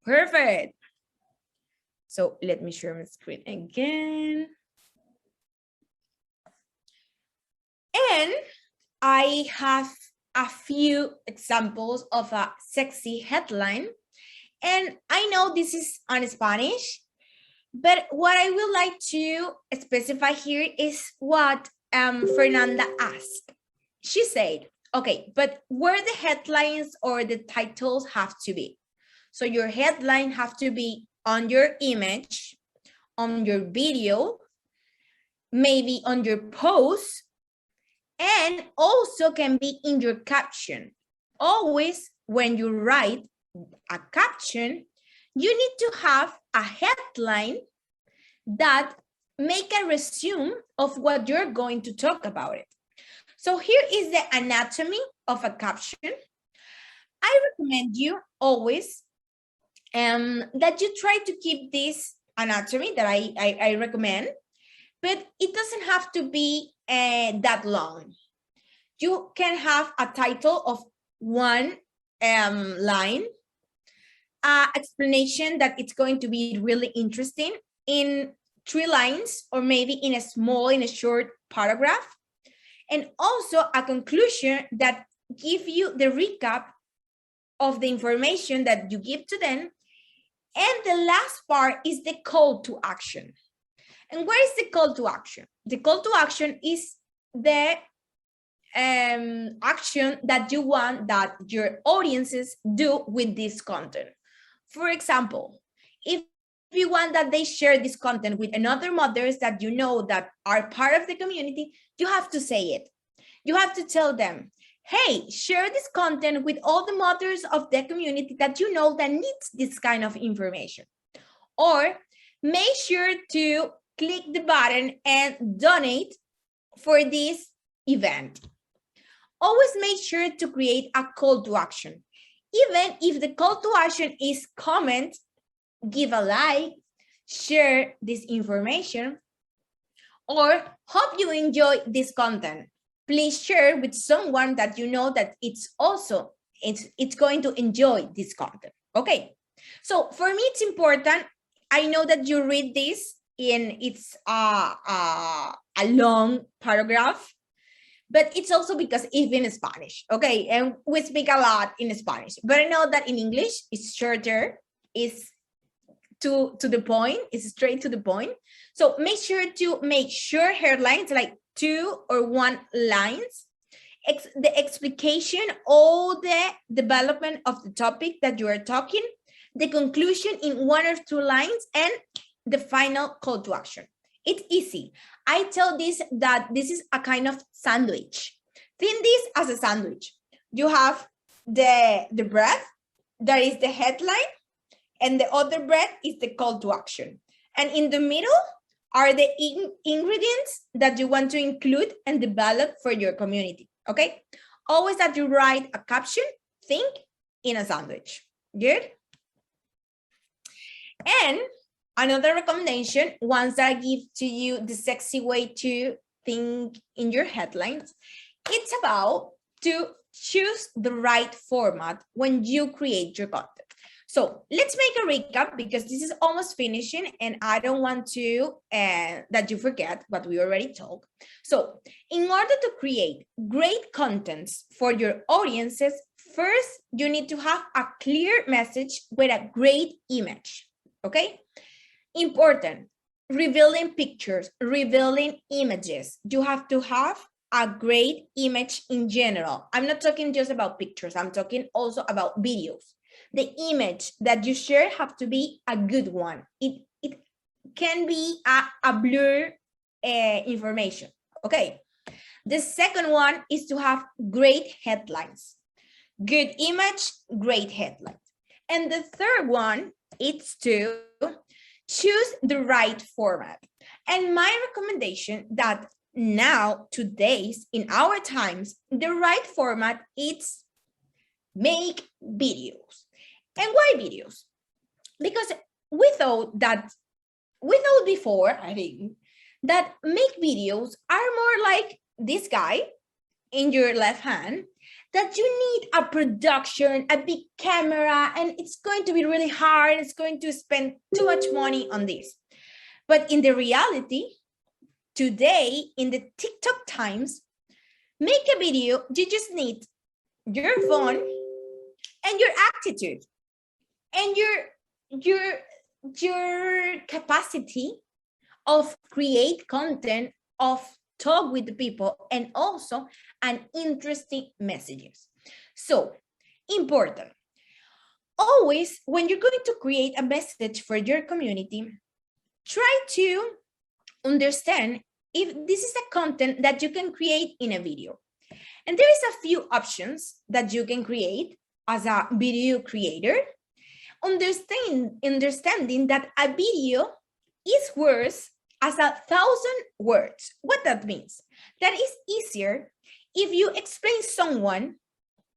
perfect. So let me share my screen again. And I have a few examples of a sexy headline. And I know this is on Spanish, but what I would like to specify here is what Fernanda asked. She said, okay, but where the headlines or the titles have to be. So your headline have to be on your image, on your video, maybe on your post, and also can be in your caption. Always when you write a caption, you need to have a headline that make a resume of what you're going to talk about it. So here is the anatomy of a caption. I recommend you always that you try to keep this anatomy that I recommend, but it doesn't have to be that long. You can have a title of 1 line, explanation that it's going to be really interesting in 3 lines, or maybe in a short paragraph, and also a conclusion that give you the recap of the information that you give to them. And the last part is the call to action. And where is the call to action? The call to action is the action that you want that your audiences do with this content. For example, if you want that they share this content with another mothers that you know that are part of the community, you have to say it. You have to tell them, hey, share this content with all the mothers of the community that you know that needs this kind of information. Or make sure to click the button and donate for this event. Always make sure to create a call to action. Even if the call to action is comment, give a like, share this information, or hope you enjoy this content. Please share with someone that you know that it's going to enjoy this content. Okay, so for me it's important. I know that you read this in it's a long paragraph, but it's also because it's in Spanish, okay? And we speak a lot in Spanish, but I know that in English it's shorter, it's to the point, it's straight to the point. So make sure to make sure headlines like 2 or 1 lines, the explication, all the development of the topic that you are talking, the conclusion in 1 or 2 lines, and the final call to action. It's easy. I tell this that this is a kind of sandwich. Think this as a sandwich. You have the bread, that is the headline, and the other bread is the call to action. And in the middle are the ingredients that you want to include and develop for your community, okay? Always that you write a caption, think in a sandwich, good? And another recommendation, once I give to you the sexy way to think in your headlines, it's about to choose the right format when you create your content. So let's make a recap because this is almost finishing and I don't want to that you forget what we already talked. So in order to create great contents for your audiences, first you need to have a clear message with a great image, okay? Important, revealing pictures, revealing images. You have to have a great image in general. I'm not talking just about pictures, I'm talking also about videos. The image that you share have to be a good one. It can be a blur information, okay? The second one is to have great headlines. Good image, great headlines. And the third one, it's to choose the right format. And my recommendation that now, today's, in our times, the right format is make videos. And why videos? Because we thought before, I think, that make videos are more like this guy in your left hand, that you need a production, a big camera, and it's going to be really hard. It's going to spend too much money on this. But in the reality, today, in the TikTok times, make a video, you just need your phone and your attitude and your capacity of create content, of talk with the people, and also an interesting messages. So important. Always, when you're going to create a message for your community, try to understand if this is a content that you can create in a video. And there is a few options that you can create as a video creator. Understanding that a video is worth as 1,000 words. What that means? That is easier if you explain someone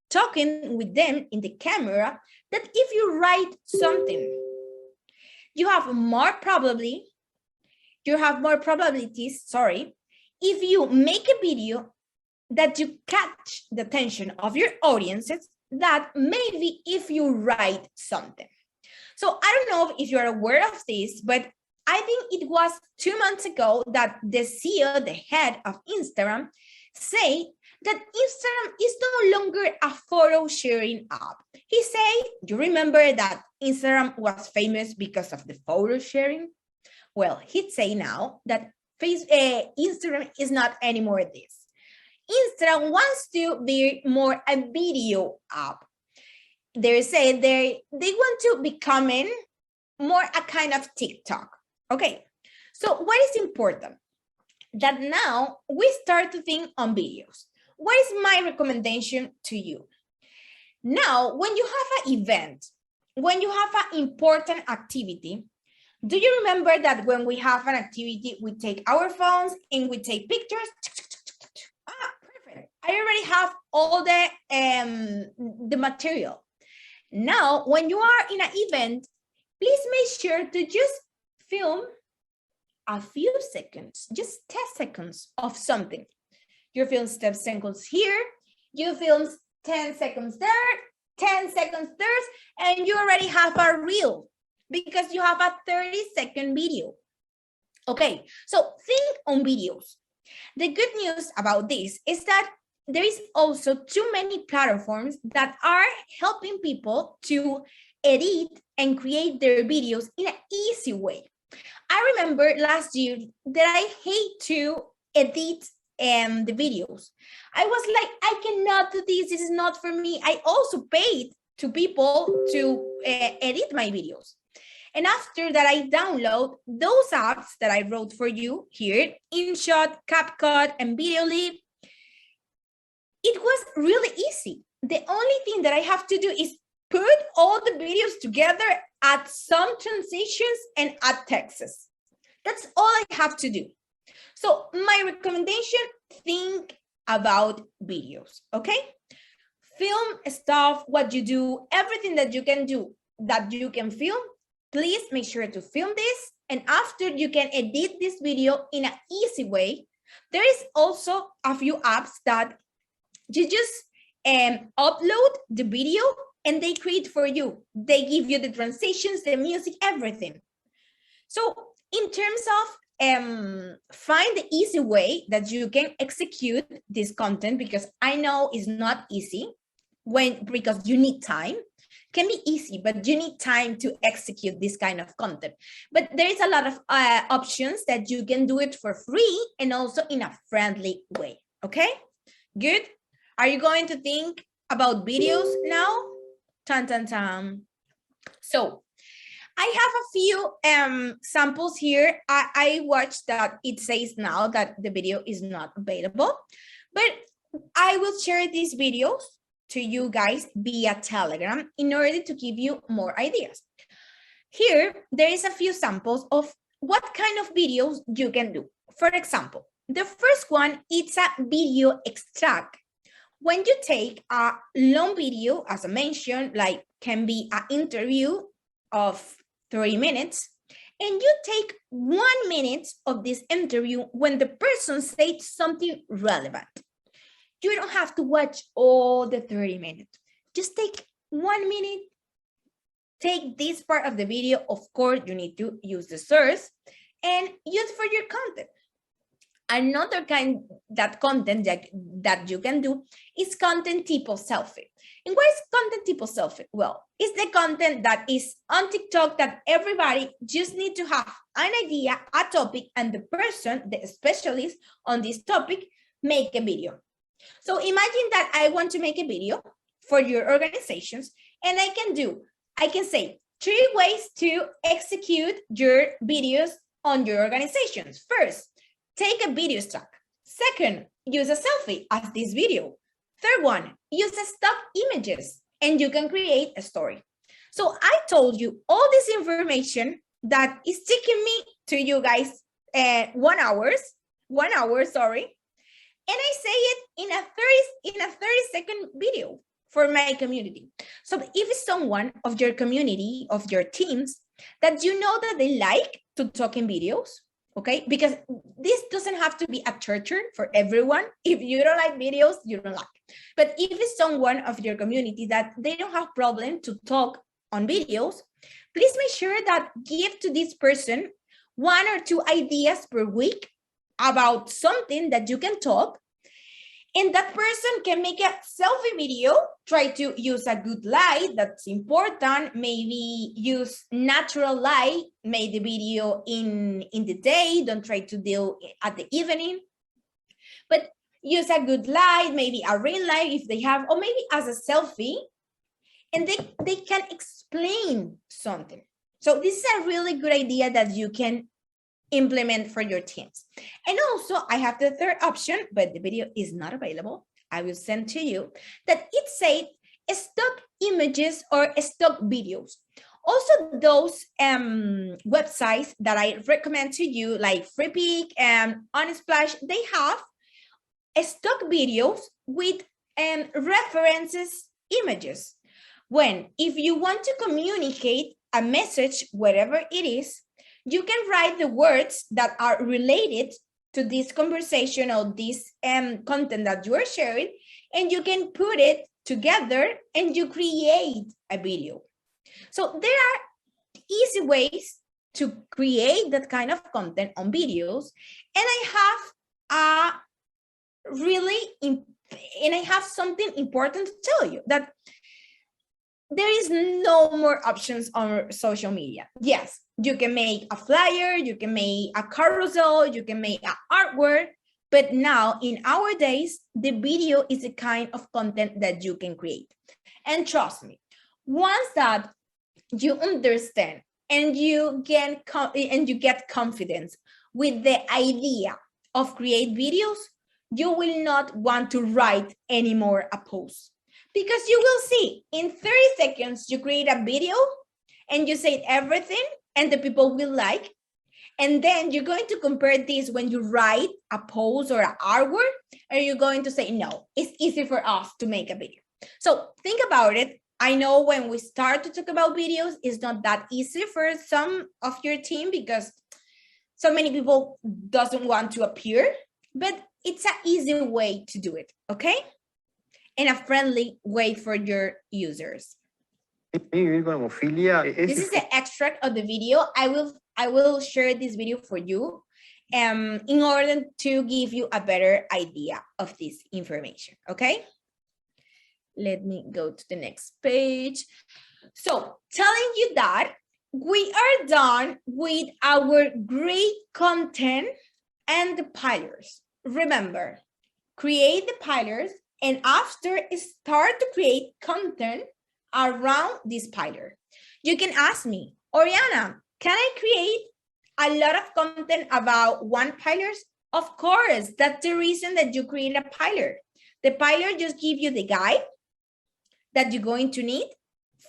talking with them in the camera, that if you write something, you have more probabilities, if you make a video that you catch the attention of your audiences, that maybe if you write something. So I don't know if you're aware of this, but I think it was 2 months ago that the CEO, the head of Instagram, say that Instagram is no longer a photo sharing app. He said, you remember that Instagram was famous because of the photo sharing? Well, he'd say now that Instagram is not anymore this. Instagram wants to be more a video app. They say they want to become more a kind of TikTok. Okay, so what is important? That now we start to think on videos. What is my recommendation to you? Now, when you have an event, when you have an important activity, do you remember that when we have an activity, we take our phones and we take pictures? Perfect. I already have all the material. Now, when you are in an event, please make sure to just film a few seconds, just 10 seconds of something. You film 10 seconds here, you film 10 seconds there, 10 seconds there, and you already have a reel because you have a 30-second video. Okay, so think on videos. The good news about this is that there is also too many platforms that are helping people to edit and create their videos in an easy way. I remember last year that I hate to edit the videos. I was like, I cannot do this. This is not for me. I also paid to people to edit my videos. And after that, I download those apps that I wrote for you here, InShot, CapCut, and VideoLib. It was really easy. The only thing that I have to do is put all the videos together, add some transitions, and add texts. That's all I have to do. So my recommendation, think about videos, okay? Film stuff, what you do, everything that you can do, that you can film, please make sure to film this. And after, you can edit this video in an easy way. There is also a few apps that you just upload the video and they create for you. They give you the transitions, the music, everything. So in terms of find the easy way that you can execute this content, because I know it's not easy because you need time. Can be easy, but you need time to execute this kind of content. But there is a lot of options that you can do it for free and also in a friendly way. Okay, good. Are you going to think about videos now? Tan, tan, tan. So I have a few samples here. I watched that it says now that the video is not available, but I will share these videos to you guys via Telegram in order to give you more ideas. Here, there is a few samples of what kind of videos you can do. For example, the first one, it's a video extract. When you take a long video, as I mentioned, like can be an interview of 30 minutes, and you take 1 minute of this interview when the person said something relevant. You don't have to watch all the 30 minutes. Just take 1 minute, take this part of the video. Of course, you need to use the source and use for your content. Another kind that content that you can do is content tipo selfie. And what is content tipo selfie? Well, it's the content that is on TikTok that everybody just need to have an idea, a topic, and the person, the specialist on this topic, make a video. So imagine that I want to make a video for your organizations, and I can say 3 ways to execute your videos on your organizations. First, take a video stock. Second, use a selfie as this video. Third one, use a stock images, and you can create a story. So I told you all this information that is taking me to you guys 1 hour, and I say it in a 30-second video for my community. So if it's someone of your community, of your teams, that you know that they like to talk in videos, okay? Because this doesn't have to be a torture for everyone. If you don't like videos, you don't like it. But if it's someone of your community that they don't have problem to talk on videos, please make sure that give to this person 1 or 2 ideas per week about something that you can talk, and that person can make a selfie video, try to use a good light, that's important, maybe use natural light, make the video in the day, don't try to do it at the evening, but use a good light, maybe a ring light if they have, or maybe as a selfie, and they can explain something. So this is a really good idea that you can implement for your teams. And also I have the third option, but the video is not available. I will send to you that it says stock images or stock videos. Also those websites that I recommend to you, like FreePic and Unsplash, they have stock videos with references images. If you want to communicate a message, whatever it is, you can write the words that are related to this conversation or this content that you are sharing, and you can put it together and you create a video. So there are easy ways to create that kind of content on videos. And I have something important to tell you, that there is no more options on social media. Yes, you can make a flyer, you can make a carousel, you can make an artwork, but now in our days, the video is a kind of content that you can create. And trust me, once that you understand and you get confidence with the idea of create videos, you will not want to write anymore a post. Because you will see in 30 seconds, you create a video and you say everything and the people will like. And then you're going to compare this when you write a post or an artwork, and you're going to say, no, it's easy for us to make a video. So think about it. I know when we start to talk about videos, it's not that easy for some of your team because so many people doesn't want to appear, but it's an easy way to do it, okay? And a friendly way for your users. This is the extract of the video. I will share this video for you in order to give you a better idea of this information, okay? Let me go to the next page. So telling you that we are done with our great content and the pillars. Remember, create the pillars and after start to create content around this pillar. You can ask me, Oriana, can I create a lot of content about one pillar? Of course, that's the reason that you create a pillar. The pillar just gives you the guide, that you're going to need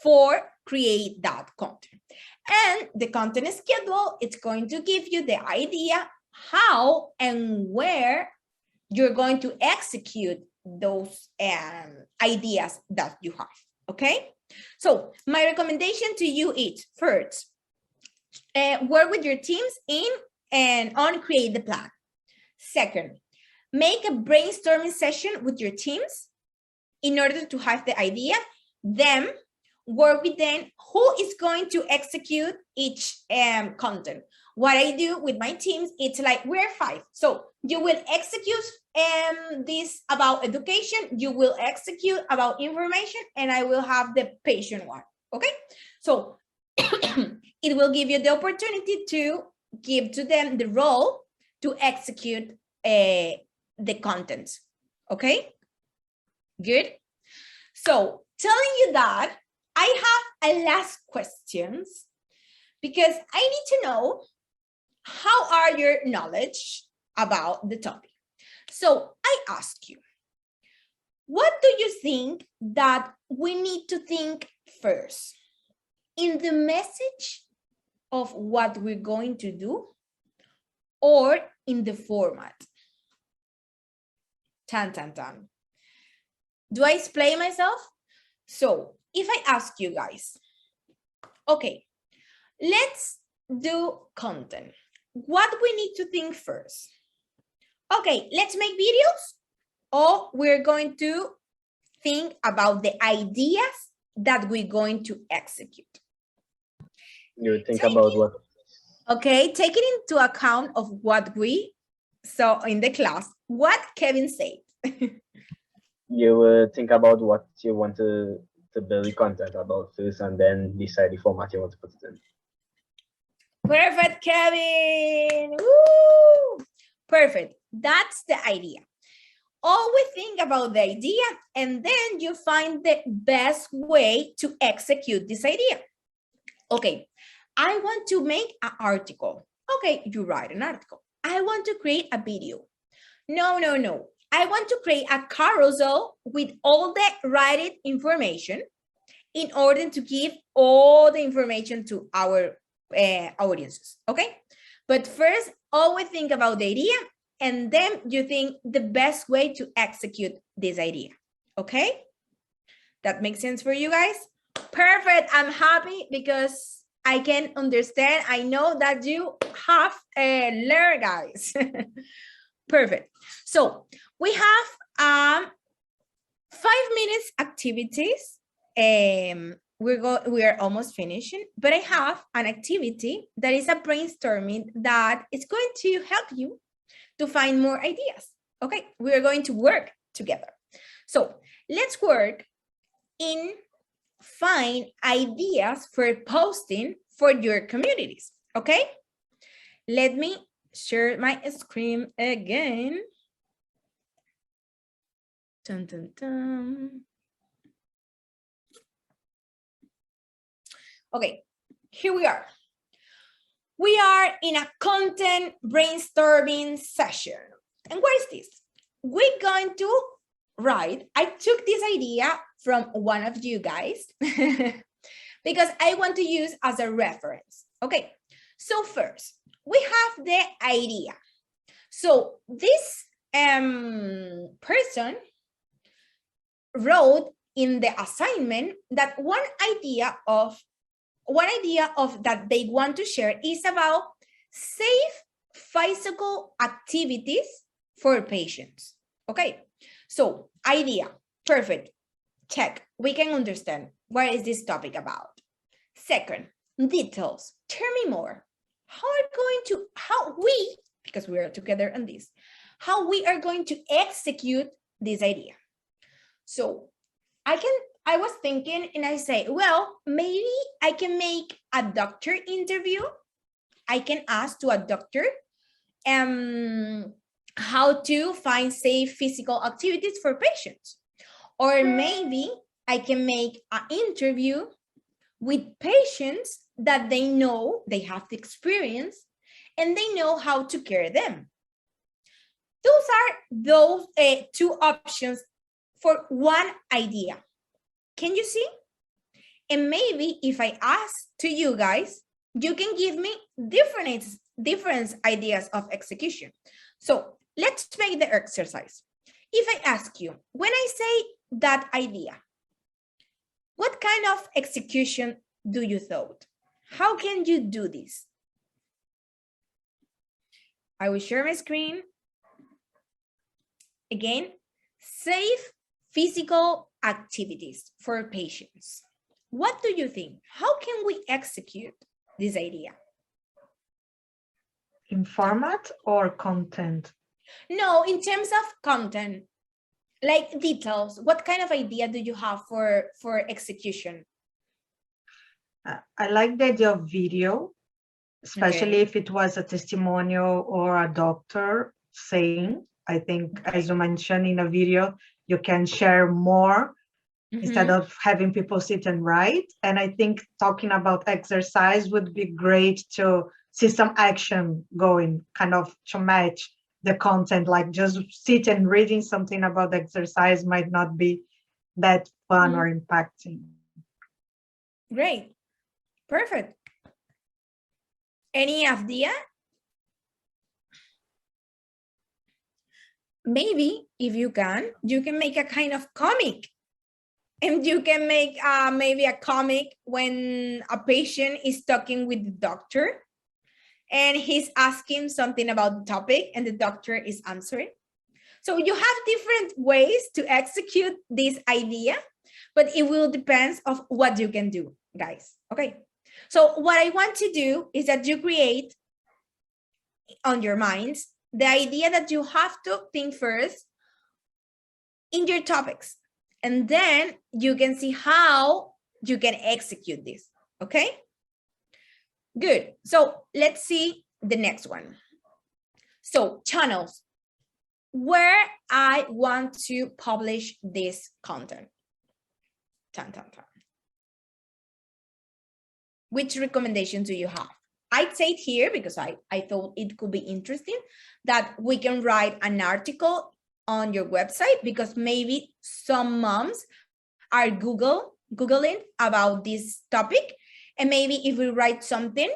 for create that content. And the content schedule, it's going to give you the idea how and where you're going to execute those ideas that you have, okay? So my recommendation to you is first, work with your teams on create the plan. Second, make a brainstorming session with your teams in order to have the idea. Then work with them who is going to execute each content. What I do with my teams, it's like we're 5. So you will execute this about education, you will execute about information, and I will have the patient one, okay? So it will give you the opportunity to give to them the role to execute the content, okay? Good. So telling you that, I have a last questions because I need to know how are your knowledge about the topic. So I ask you, what do you think that we need to think first in the message of what we're going to do or in the format? Tan, tan, tan. Do I explain myself? So if I ask you guys, okay, let's do content. What we need to think first? Okay, let's make videos, or we're going to think about the ideas that we're going to execute. You think about what? Okay, taking into account of what we saw in the class, what Kevin said. You think about what you want to build content about first, and then decide the format you want to put it in. Perfect, Kevin. Woo! Perfect. That's the idea. Always think about the idea, and then you find the best way to execute this idea. Okay, I want to make an article. Okay, you write an article. I want to create a video. No. I want to create a carousel with all the right information in order to give all the information to our audiences, okay? But first, always think about the idea, and then you think the best way to execute this idea, okay? That makes sense for you guys? Perfect, I'm happy because I can understand. I know that you have learned, guys. Perfect. So we have 5 minutes activities. We are almost finishing, but I have an activity that is a brainstorming that is going to help you to find more ideas. Okay, we are going to work together. So let's work in find ideas for posting for your communities. Okay, let me share my screen again. Dun, dun, dun. Okay, here we are. We are in a content brainstorming session. And what is this? We're going to write. I took this idea from one of you guys because I want to use as a reference. Okay, so first, we have the idea. So this person wrote in the assignment that one idea of that they want to share is about safe physical activities for patients. Okay, so idea, perfect, check. We can understand what is this topic about. Second, details. Tell me more. Because we are together on this, how we are going to execute this idea. So I was thinking and I say, well, maybe I can make a doctor interview. I can ask to a doctor how to find safe physical activities for patients. Or maybe I can make an interview with patients that they know they have the experience and they know how to care them. Those are those 2 options for one idea. Can you see? And maybe if I ask to you guys, you can give me different ideas of execution. So let's make the exercise. If I ask you, when I say that idea, what kind of execution do you thought? How can you do this? I will share my screen. Again, safe physical activities for patients. What do you think? How can we execute this idea? In format or content? No, in terms of content, like details. What kind of idea do you have for execution? I like the idea of video, especially Okay. if it was a testimonial or a doctor saying. I think, as you mentioned in a video, you can share more instead of having people sit and write. And I think talking about exercise would be great to see some action going, kind of to match the content. Like just sit and reading something about exercise might not be that fun or impacting. Great. Perfect. Any idea? Maybe if you can make a kind of comic. And you can make maybe a comic when a patient is talking with the doctor and he's asking something about the topic and the doctor is answering. So you have different ways to execute this idea, but it will depend of what you can do, guys. Okay. So what I want to do is that you create on your minds the idea that you have to think first in your topics. And then you can see how you can execute this, okay? Good. So let's see the next one. So channels, where I want to publish this content. Which recommendations do you have? I'd say it here because I thought it could be interesting that we can write an article on your website because maybe some moms are Googling about this topic. And maybe if we write something,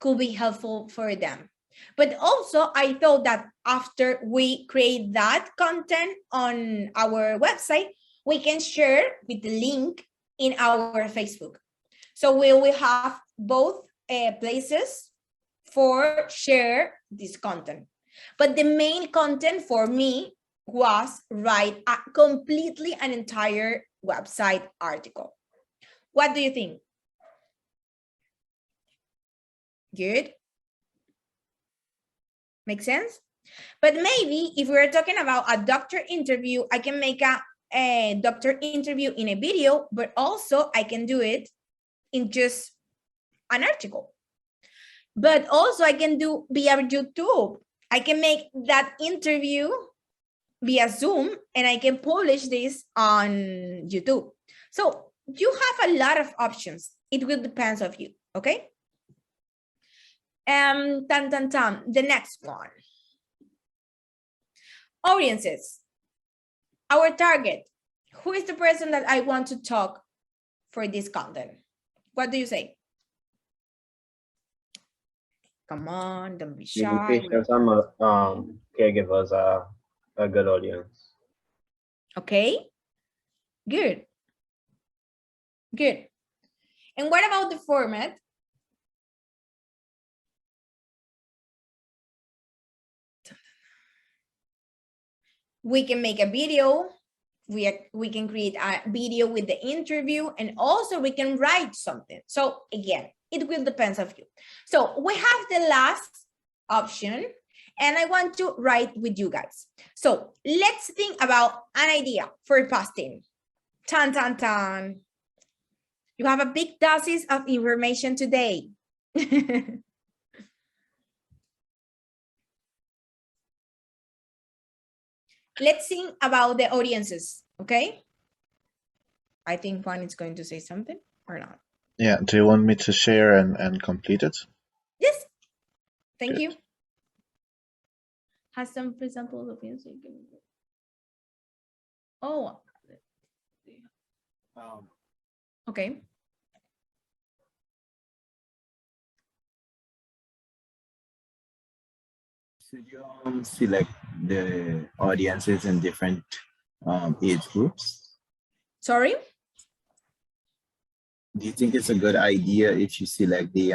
could be helpful for them. But also I thought that after we create that content on our website, we can share with the link in our Facebook. So we will have both places for share this content. But the main content for me was write completely an entire website article. What do you think? Good? Make sense? But maybe if we're talking about a doctor interview, I can make a doctor interview in a video, but also I can do it in just an article. But also I can do via YouTube. I can make that interview via Zoom and I can publish this on YouTube. So you have a lot of options. It will depend on you, okay? The next one. Audiences. Our target. Who is the person that I want to talk for this content? What do you say? Come on, don't be shy. Patients and caregivers are a good audience. Okay, good. Good. And what about the format? We can make a video. We can create a video with the interview, and also we can write something. So again, it will depend on you. So we have the last option, and I want to write with you guys. So let's think about an idea for posting. Tan, tan, tan. You have a big doses of information today. Let's think about the audiences, okay? I think Juan is going to say something or not. Yeah, do you want me to share and complete it? Yes, thank Good. you. Has some examples of music. Oh, Okay. Should you select the audiences in different age groups? Sorry? Do you think it's a good idea if you select the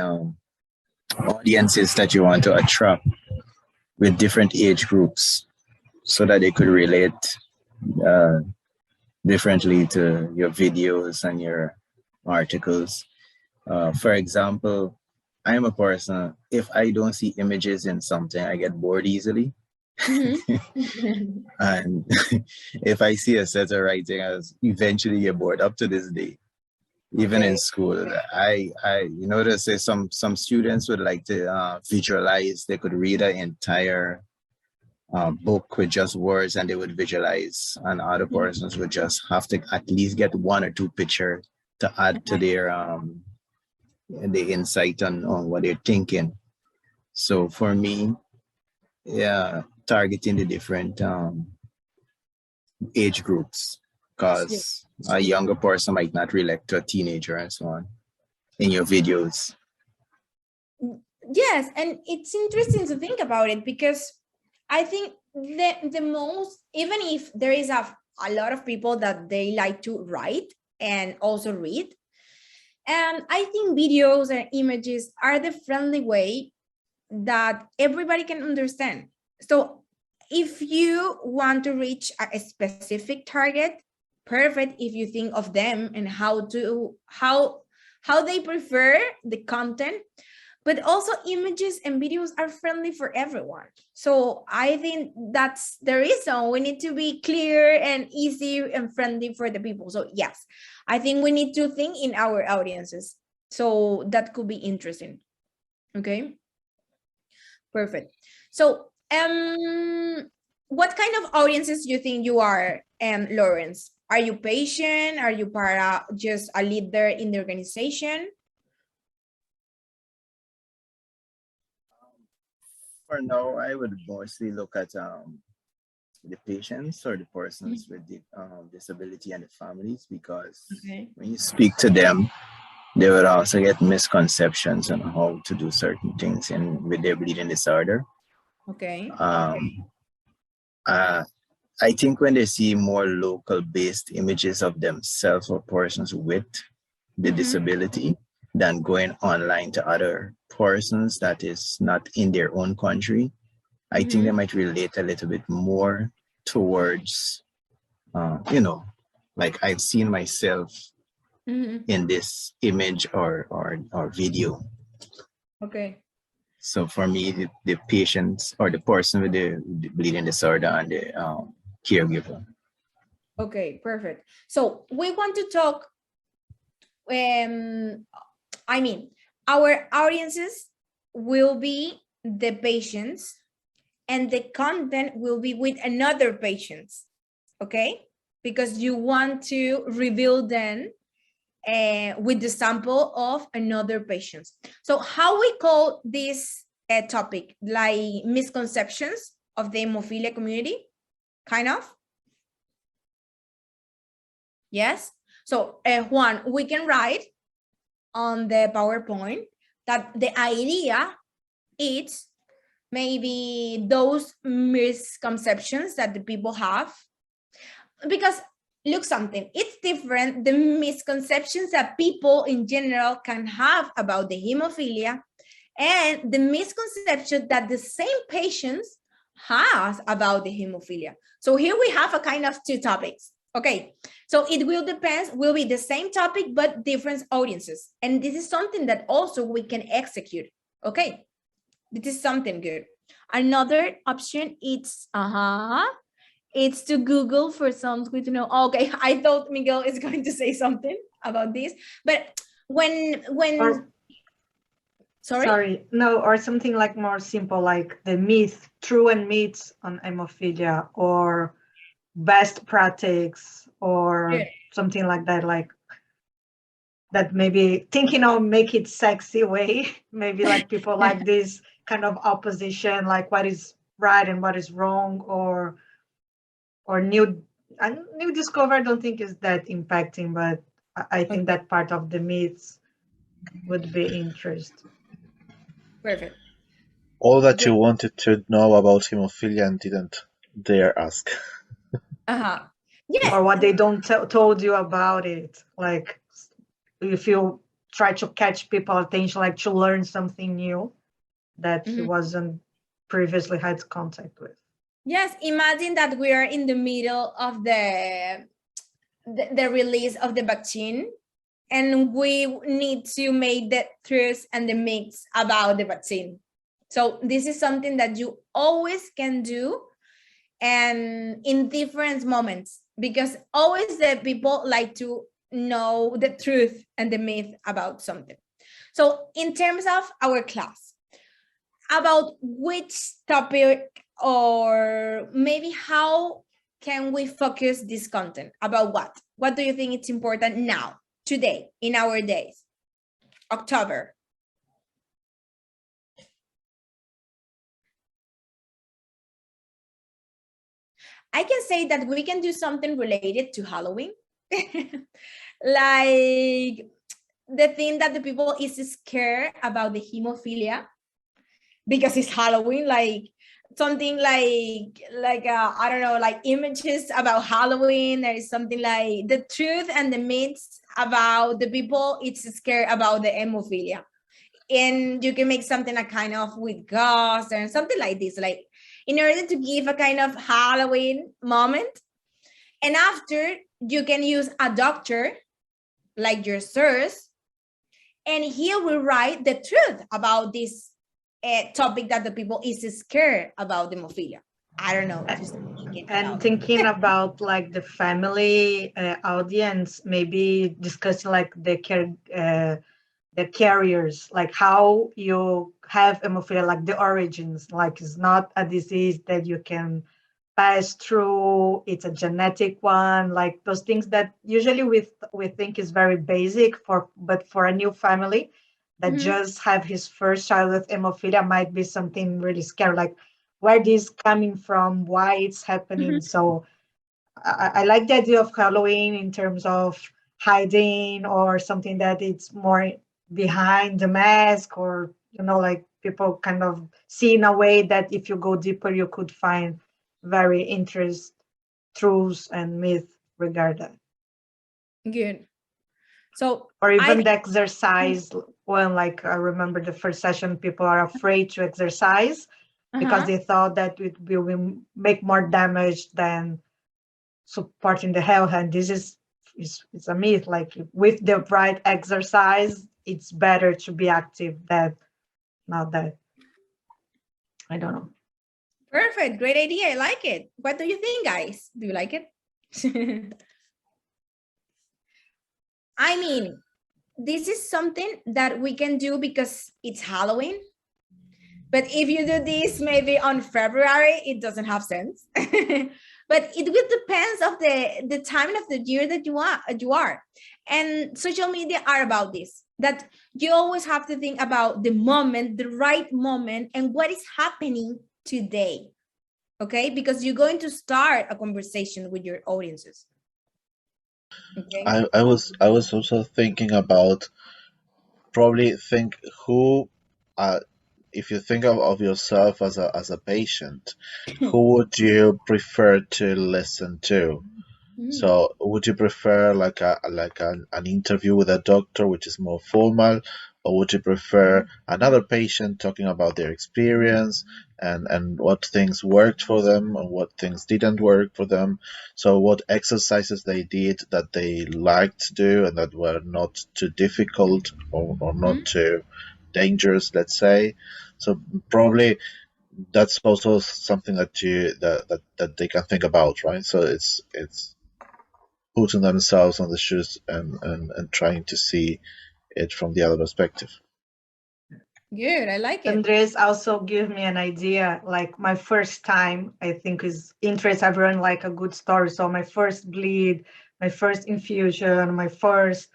audiences that you want to attract with different age groups so that they could relate differently to your videos and your articles? For example, I'm a person, if I don't see images in something, I get bored easily. And if I see a set of writing, I eventually get bored up to this day. Even in school, I you notice there's some students would like to visualize. They could read an entire book with just words and they would visualize, and other persons would just have to at least get one or two pictures to add to their the insight on what they're thinking. So for me, yeah, targeting the different age groups, because a younger person might not relate to a teenager and so on in your videos. Yes, and it's interesting to think about it, because I think the most, even if there is a lot of people that they like to write and also read, and I think videos and images are the friendly way that everybody can understand. So if you want to reach a specific target, perfect if you think of them and how they prefer the content, but also images and videos are friendly for everyone. So I think that's the reason we need to be clear and easy and friendly for the people. So yes, I think we need to think in our audiences. So that could be interesting. Okay, perfect. So what kind of audiences do you think you are, Lawrence? Are you patient? Are you just a leader in the organization? For now, I would mostly look at the patients or the persons with the disability and the families, because when you speak to them, they would also get misconceptions on how to do certain things with their bleeding disorder. Okay. I think when they see more local-based images of themselves or persons with the disability than going online to other persons that is not in their own country, I think they might relate a little bit more towards, like I've seen myself in this image or video. Okay. So for me, the patients or the person with the bleeding disorder and the caregiver. Okay, perfect. So we want to talk, our audiences will be the patients and the content will be with another patients, okay? Because you want to reveal them with the sample of another patient. So how we call this topic? Like misconceptions of the hemophilia community, kind of? Yes? So Juan, we can write on the PowerPoint that the idea is maybe those misconceptions that the people have, because look something, it's different, the misconceptions that people in general can have about the hemophilia and the misconception that the same patients has about the hemophilia. So here we have a kind of two topics. Okay, so it will be the same topic, but different audiences. And this is something that also we can execute. Okay, this is something good. Another option is, it's to Google for something to know. Okay, I thought Miguel is going to say something about this, but sorry? No, or something like more simple, like the myth, true and myths on hemophilia, or best practice, or something like that, like that, maybe thinking of make it sexy way, maybe like people like this kind of opposition, like what is right and what is wrong, or new discover. I don't think is that impacting, but I think that part of the myths would be interesting. Perfect. All that you Great. wanted to know about hemophilia and didn't dare ask. Yes. Or what they don't told you about it. Like if you try to catch people attention, like to learn something new that he wasn't previously had contact with. Yes, imagine that we are in the middle of the release of the vaccine, and we need to make the truth and the myths about the vaccine. So this is something that you always can do, and in different moments, because always the people like to know the truth and the myth about something. So in terms of our class, about which topic, or maybe how can we focus this content? About what? What do you think it's important now, today, in our days? October. I can say that we can do something related to Halloween. Like the thing that the people is scared about the hemophilia because it's Halloween, like something like I don't know, like images about Halloween. There is something like the truth and the myths about the people it's scared about the hemophilia, and you can make something a kind of with ghosts and something like this, like in order to give a kind of Halloween moment. And after, you can use a doctor like your source, and he will write the truth about this topic that the people is scared about hemophilia. I don't know. Thinking about like the family audience, maybe discussing like the carriers, like how you have hemophilia, like the origins, like it's not a disease that you can pass through, it's a genetic one, like those things that usually we think is very basic but for a new family that just have his first child with hemophilia might be something really scary, like where this coming from, why it's happening. So I like the idea of Halloween in terms of hiding or something that it's more behind the mask, or like people kind of see in a way that if you go deeper you could find very interesting truths and myth regarding. Good. So or even the exercise when, like, I remember the first session, people are afraid to exercise because they thought that it will make more damage than supporting the health, and this is a myth. Like with the right exercise, it's better to be active than not that. I don't know. Perfect. Great idea. I like it. What do you think, guys? Do you like it? I mean, this is something that we can do because it's Halloween. But if you do this maybe on February, it doesn't have sense. But it will depend of the time of the year that you are. And social media are about this, that you always have to think about the moment, the right moment, and what is happening today. Okay? Because you're going to start a conversation with your audiences. Okay. I was also thinking about probably think who if you think of yourself as a patient, who would you prefer to listen to? So would you prefer like an interview with a doctor, which is more formal, or would you prefer another patient talking about their experience and what things worked for them and what things didn't work for them? So what exercises they did that they liked to do and that were not too difficult or not too dangerous, let's say. So probably that's also something that that they can think about, right? So it's putting themselves on the shoes and trying to see it from the other perspective. Good, I like it. Andres also give me an idea. Like my first time, I think is interest everyone like a good story. So my first bleed, my first infusion, my first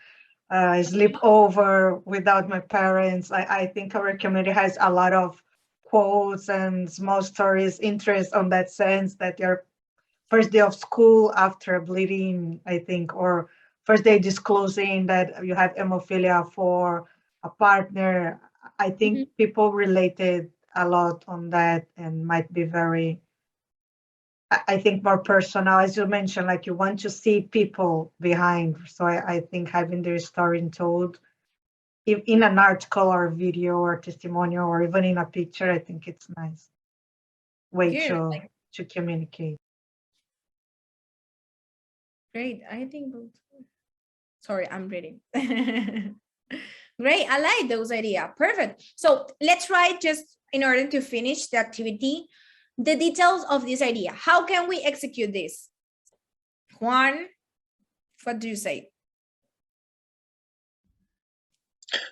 sleepover without my parents. I think our community has a lot of quotes and small stories, interest on that sense, that your first day of school after bleeding, I think, or first day disclosing that you have hemophilia for a partner. I think people related a lot on that and might be very, I think, more personal, as you mentioned, like you want to see people behind. So I think having their story told in an article or video or testimonial or even in a picture, I think it's nice way to communicate. Great. I think, sorry, I'm reading. Great. I like those ideas. Perfect. So let's try, just in order to finish the activity, the details of this idea. How can we execute this? Juan, what do you say?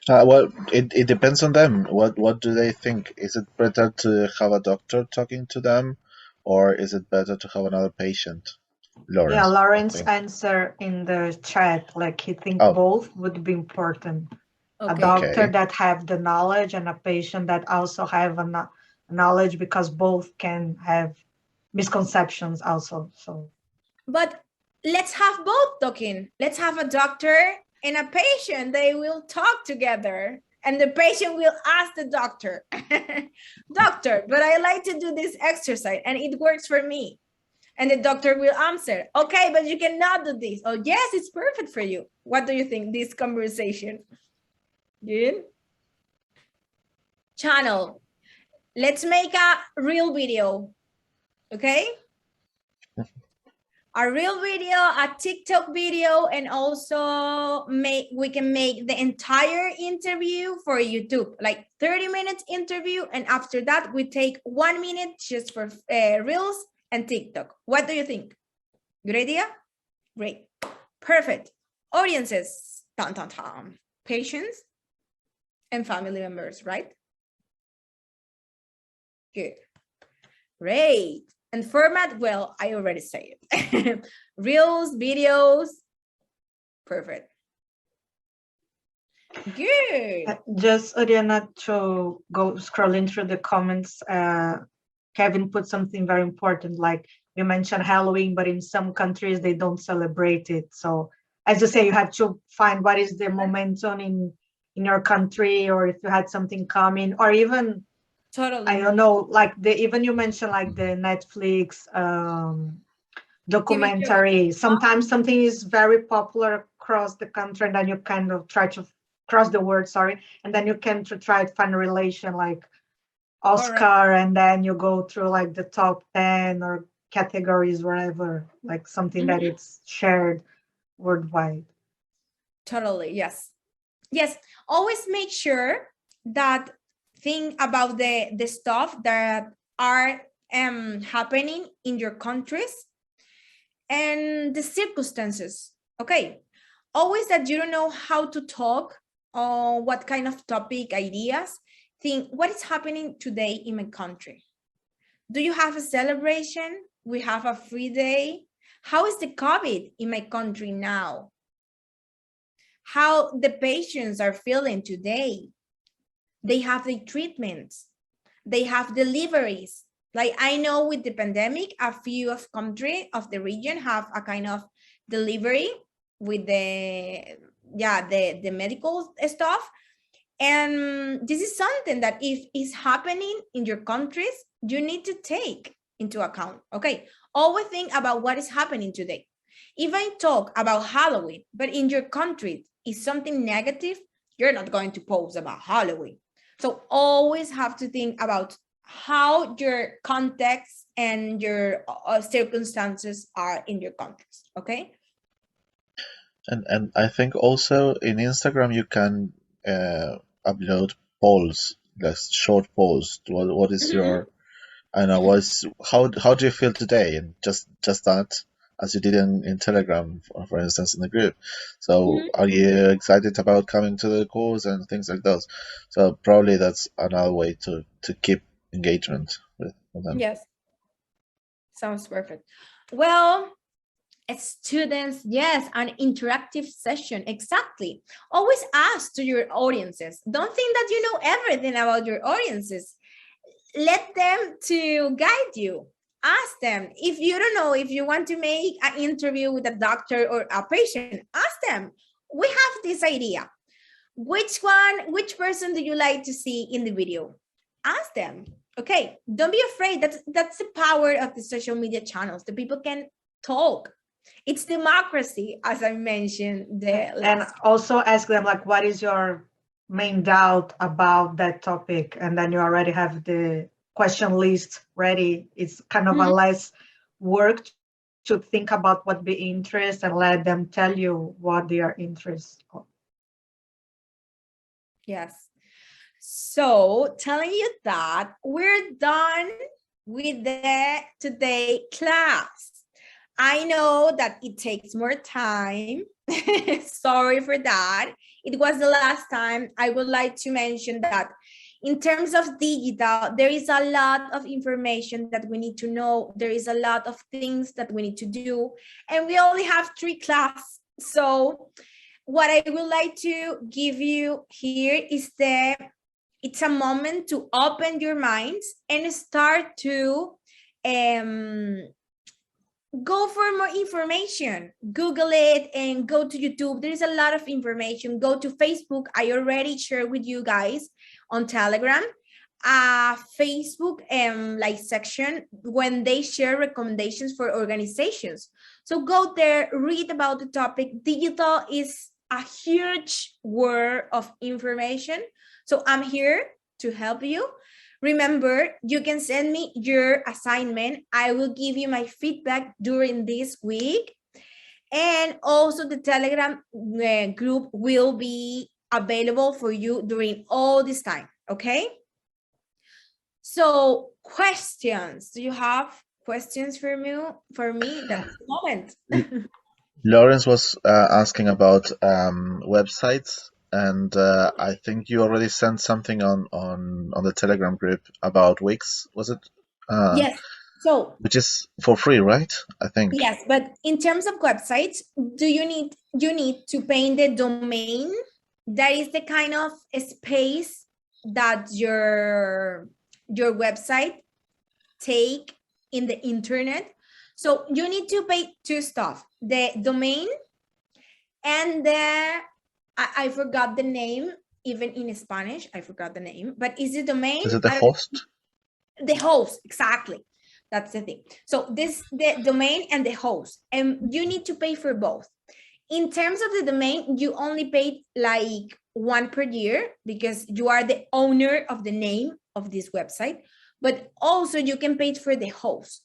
Well, it depends on them. What do they think? Is it better to have a doctor talking to them, or is it better to have another patient? Lawrence. Yeah, Lawrence answer in the chat, like he thinks both would be important. Okay. A doctor that have the knowledge and a patient that also have a knowledge, because both can have misconceptions also. So, but let's have both talking. Let's have a doctor and a patient. They will talk together and the patient will ask the doctor, doctor, but I like to do this exercise and it works for me. And the doctor will answer, okay, but you cannot do this. Oh, yes, it's perfect for you. What do you think, this conversation? Good. Channel. Let's make a real video, okay? A real video, a TikTok video, and also we can make the entire interview for YouTube, like 30 minutes interview. And after that, we take 1 minute just for Reels and TikTok. What do you think? Good idea? Great. Perfect. Audiences, patients and family members, right? Good. Great. And format, well, I already say it. Reels, videos. Perfect. Good. Just, Ariana, to go scrolling through the comments, Kevin put something very important, like you mentioned Halloween, but in some countries they don't celebrate it. So as you say, you have to find what is the momentum in your country, or if you had something coming, or even, totally, I don't know, like even you mentioned like the Netflix documentary. Sometimes something is very popular across the country, and then you kind of try to cross the word, sorry, and then you can try to find a relation like Oscar, and then you go through like the top 10 or categories, wherever, like something that it's shared worldwide. Totally, yes. Yes, always make sure that think about the stuff that are happening in your countries and the circumstances. Okay, always that you don't know how to talk or what kind of topic, ideas. Think, what is happening today in my country? Do you have a celebration? We have a free day. How is the COVID in my country now? How the patients are feeling today? They have the treatments. They have deliveries. Like I know with the pandemic, a few of country of the region have a kind of delivery with the medical stuff. And this is something that if it's happening in your countries, you need to take into account. Okay, always think about what is happening today. If I talk about Halloween, but in your country is something negative, you're not going to post about Halloween. So always have to think about how your context and your circumstances are in your countries. Okay. And I think also in Instagram you can upload polls, just short polls. What is your, I don't know, how do you feel today? And just that, as you did in Telegram, for instance, in the group. So are you excited about coming to the course and things like those? So probably that's another way to keep engagement with them. Yes. Sounds perfect. Well, students, yes, an interactive session, exactly. Always ask to your audiences. Don't think that you know everything about your audiences. Let them to guide you. ask them. If you don't know, if you want to make an interview with a doctor or a patient, ask them. We have this idea. Which person do you like to see in the video? Ask them. Okay, don't be afraid. That's the power of the social media channels. The people can talk. It's democracy, as I mentioned. And also ask them, like, what is your main doubt about that topic? And then you already have the question list ready. It's kind of a less work to think about what be interest and let them tell you what they are interested in. Yes. So telling you that we're done with the today class. I know that it takes more time. Sorry for that. It was the last time. I would like to mention that in terms of digital, there is a lot of information that we need to know. There is a lot of things that we need to do. And we only have 3 classes. So what I would like to give you here is it's a moment to open your minds and start to go for more information. Google it and go to YouTube. There is a lot of information. Go to Facebook. I already shared with you guys on Telegram, Facebook like section when they share recommendations for organizations. So go there, read about the topic. Digital is a huge world of information. So I'm here to help you. Remember, you can send me your assignment. I will give you my feedback during this week. And also the Telegram group will be available for you during all this time, okay? So questions, do you have questions for me? That's the moment. Lawrence was asking about websites, and I think you already sent something on the Telegram group about Wix, was it? Yes. So which is for free, right? I think. Yes, but in terms of websites, you need to paint the domain. That is the kind of space that your website take in the internet. So you need to pay 2 stuff: the domain and I forgot the name. Even in Spanish, I forgot the name. But is the domain? Is it the host? The host, exactly. That's the thing. So the domain and the host, and you need to pay for both. In terms of the domain, you only pay like 1 per year because you are the owner of the name of this website, but also you can pay for the host.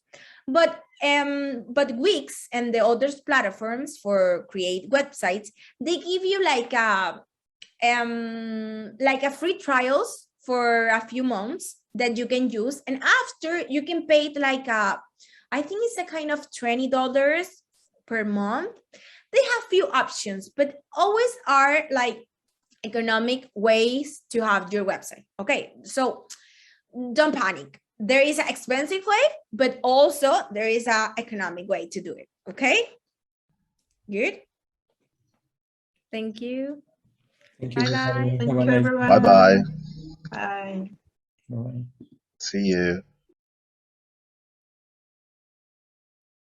But Wix and the other platforms for create websites, they give you like a free trials for a few months that you can use, and after you can pay like I think it's a kind of $20 per month. They have few options, but always are like economic ways to have your website. Okay, so don't panic. There is an expensive way, but also there is an economic way to do it. Okay, good. Thank you. Thank you. Bye-bye. Thank you, Have a nice everyone. Bye bye. Bye. Bye. See you.